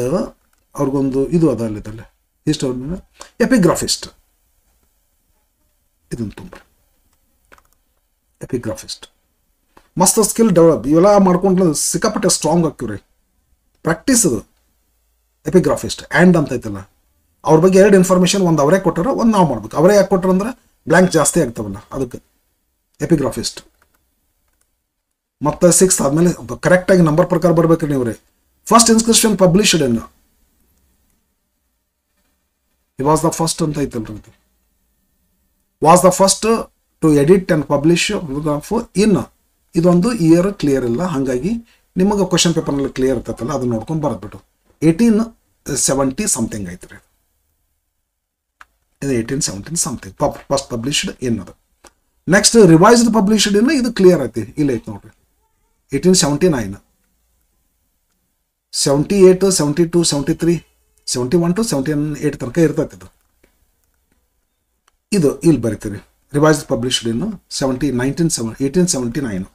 ಅವ್ರಿಗೊಂದು ಇದು ಅದ ಅಲ್ಲಿದ್ದಲ್ಲ ಹಿಸ್ಟೋರಿಯನ್, ಎಪಿಗ್ರಾಫಿಸ್ಟ್. ಇದನ್ನು ತುಂಬ ಎಪಿಗ್ರಾಫಿಸ್ಟ್ ಮಸ್ತ್ ಸ್ಕಿಲ್ ಡೆವಲಪ್, ಇವೆಲ್ಲ ಮಾಡ್ಕೊಂಡ್ರೆ ಸಿಕ್ಕಾಪಟ್ಟೆ ಸ್ಟ್ರಾಂಗ್ ಆಗ್ತೀವ್ರಿ. ಪ್ರಾಕ್ಟೀಸ್ ಅದು. ಎಪಿಗ್ರಾಫಿಸ್ಟ್ ಆ್ಯಂಡ್ ಅಂತ ಐತಲ್ಲ, ಅವ್ರ ಬಗ್ಗೆ 2 ಇನ್ಫಾರ್ಮೇಷನ್, ಒಂದು ಅವರೇ ಕೊಟ್ಟಾರ, ಒಂದು ನಾವು ಮಾಡ್ಬೇಕು. ಅವರೇ ಯಾಕೆ ಕೊಟ್ಟಾರಂದ್ರೆ ಬ್ಲ್ಯಾಂಕ್ ಜಾಸ್ತಿ ಆಗ್ತಾವಲ್ಲ, ಅದಕ್ಕೆ ಎಪಿಗ್ರಾಫಿಸ್ಟ್. ಮತ್ತು 6th ಆದಮೇಲೆ ಕರೆಕ್ಟಾಗಿ ನಂಬರ್ ಪ್ರಕಾರ ಬರ್ಬೇಕ್ರಿ ನೀವು ರೀ. First inscription published in, he was the first ಅಂತ ಐತಲ್ರಿ, ಇದು was the first to edit and publish in. ಇದೊಂದು ಇಯರ್ ಕ್ಲಿಯರ್ ಇಲ್ಲ, ಹಾಗಾಗಿ ನಿಮಗೆ ಕ್ವಶನ್ ಪೇಪರ್ನಲ್ಲಿ ಕ್ಲಿಯರ್ ಇರ್ತೈತಲ್ಲ, ಅದನ್ನ ನೋಡ್ಕೊಂಡು ಬರೆದ್ಬಿಟ್ಟು 1870 ಸಮಥಿಂಗ್ ಐತ್ರಿ. ಇದು 1870 ಸಮಥಿಂಗ್ ಫಸ್ಟ್ ಪಬ್ಲಿಷ್ಡ್ ಇನ್ ಅದು. ನೆಕ್ಸ್ಟ್ ರಿವೈಸ್ಡ್ ಪಬ್ಲಿಷ್ಡ್ ಇನ್, ಇದು ಕ್ಲಿಯರ್ ಐತಿ, ಇಲ್ಲ ಐತಿ ನೋಡ್ರಿ. 1879, 78, 72, 73, 71 to 78 ತನಕ ಇರ್ತೈತಿ ಇದು. ಇದು ಇಲ್ಲಿ ಬರೀತೀರಿ. ರಿವೈಸ್ಡ್ ಪಬ್ಲಿಷ್ಡ್ ಇನ್ 1879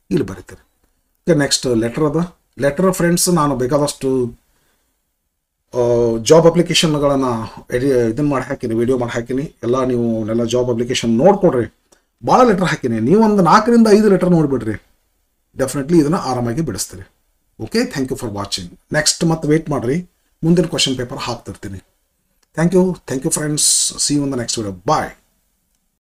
ಇಲ್ಲಿ ಬರೀತೀರಿ. ನೆಕ್ಸ್ಟ್ ಲೆಟರ್ ಅದ. ಲೆಟರ್ ಫ್ರೆಂಡ್ಸ್, ನಾನು ಬೇಕಾದಷ್ಟು ಜಾಬ್ ಅಪ್ಲಿಕೇಶನ್ಗಳನ್ನು ಇದನ್ನು ಮಾಡಿ ಹಾಕಿನಿ, ವಿಡಿಯೋ ಮಾಡಿ ಹಾಕಿನಿ. ಎಲ್ಲ ನೀವು ಎಲ್ಲ ಜಾಬ್ ಅಪ್ಲಿಕೇಶನ್ ನೋಡ್ಕೊಡ್ರಿ. ಭಾಳ ಲೆಟರ್ ಹಾಕಿನಿ, ನೀವು ಒಂದು 4 ರಿಂದ 5 ಲೆಟರ್ ನೋಡಿಬಿಡ್ರಿ, ಡೆಫಿನೆಟ್ಲಿ ಇದನ್ನು ಆರಾಮಾಗಿ ಬಿಡಿಸ್ತೀರಿ. Okay, thank you for watching. Next ಮತ್ತೆ ವೇಟ್ ಮಾಡಿರಿ, ಮುಂದಿನ ಕ್ವಶನ್ ಪೇಪರ್ ಹಾಕ್ತಿರ್ತೀನಿ. Thank you friends. See you in the next video. Bye.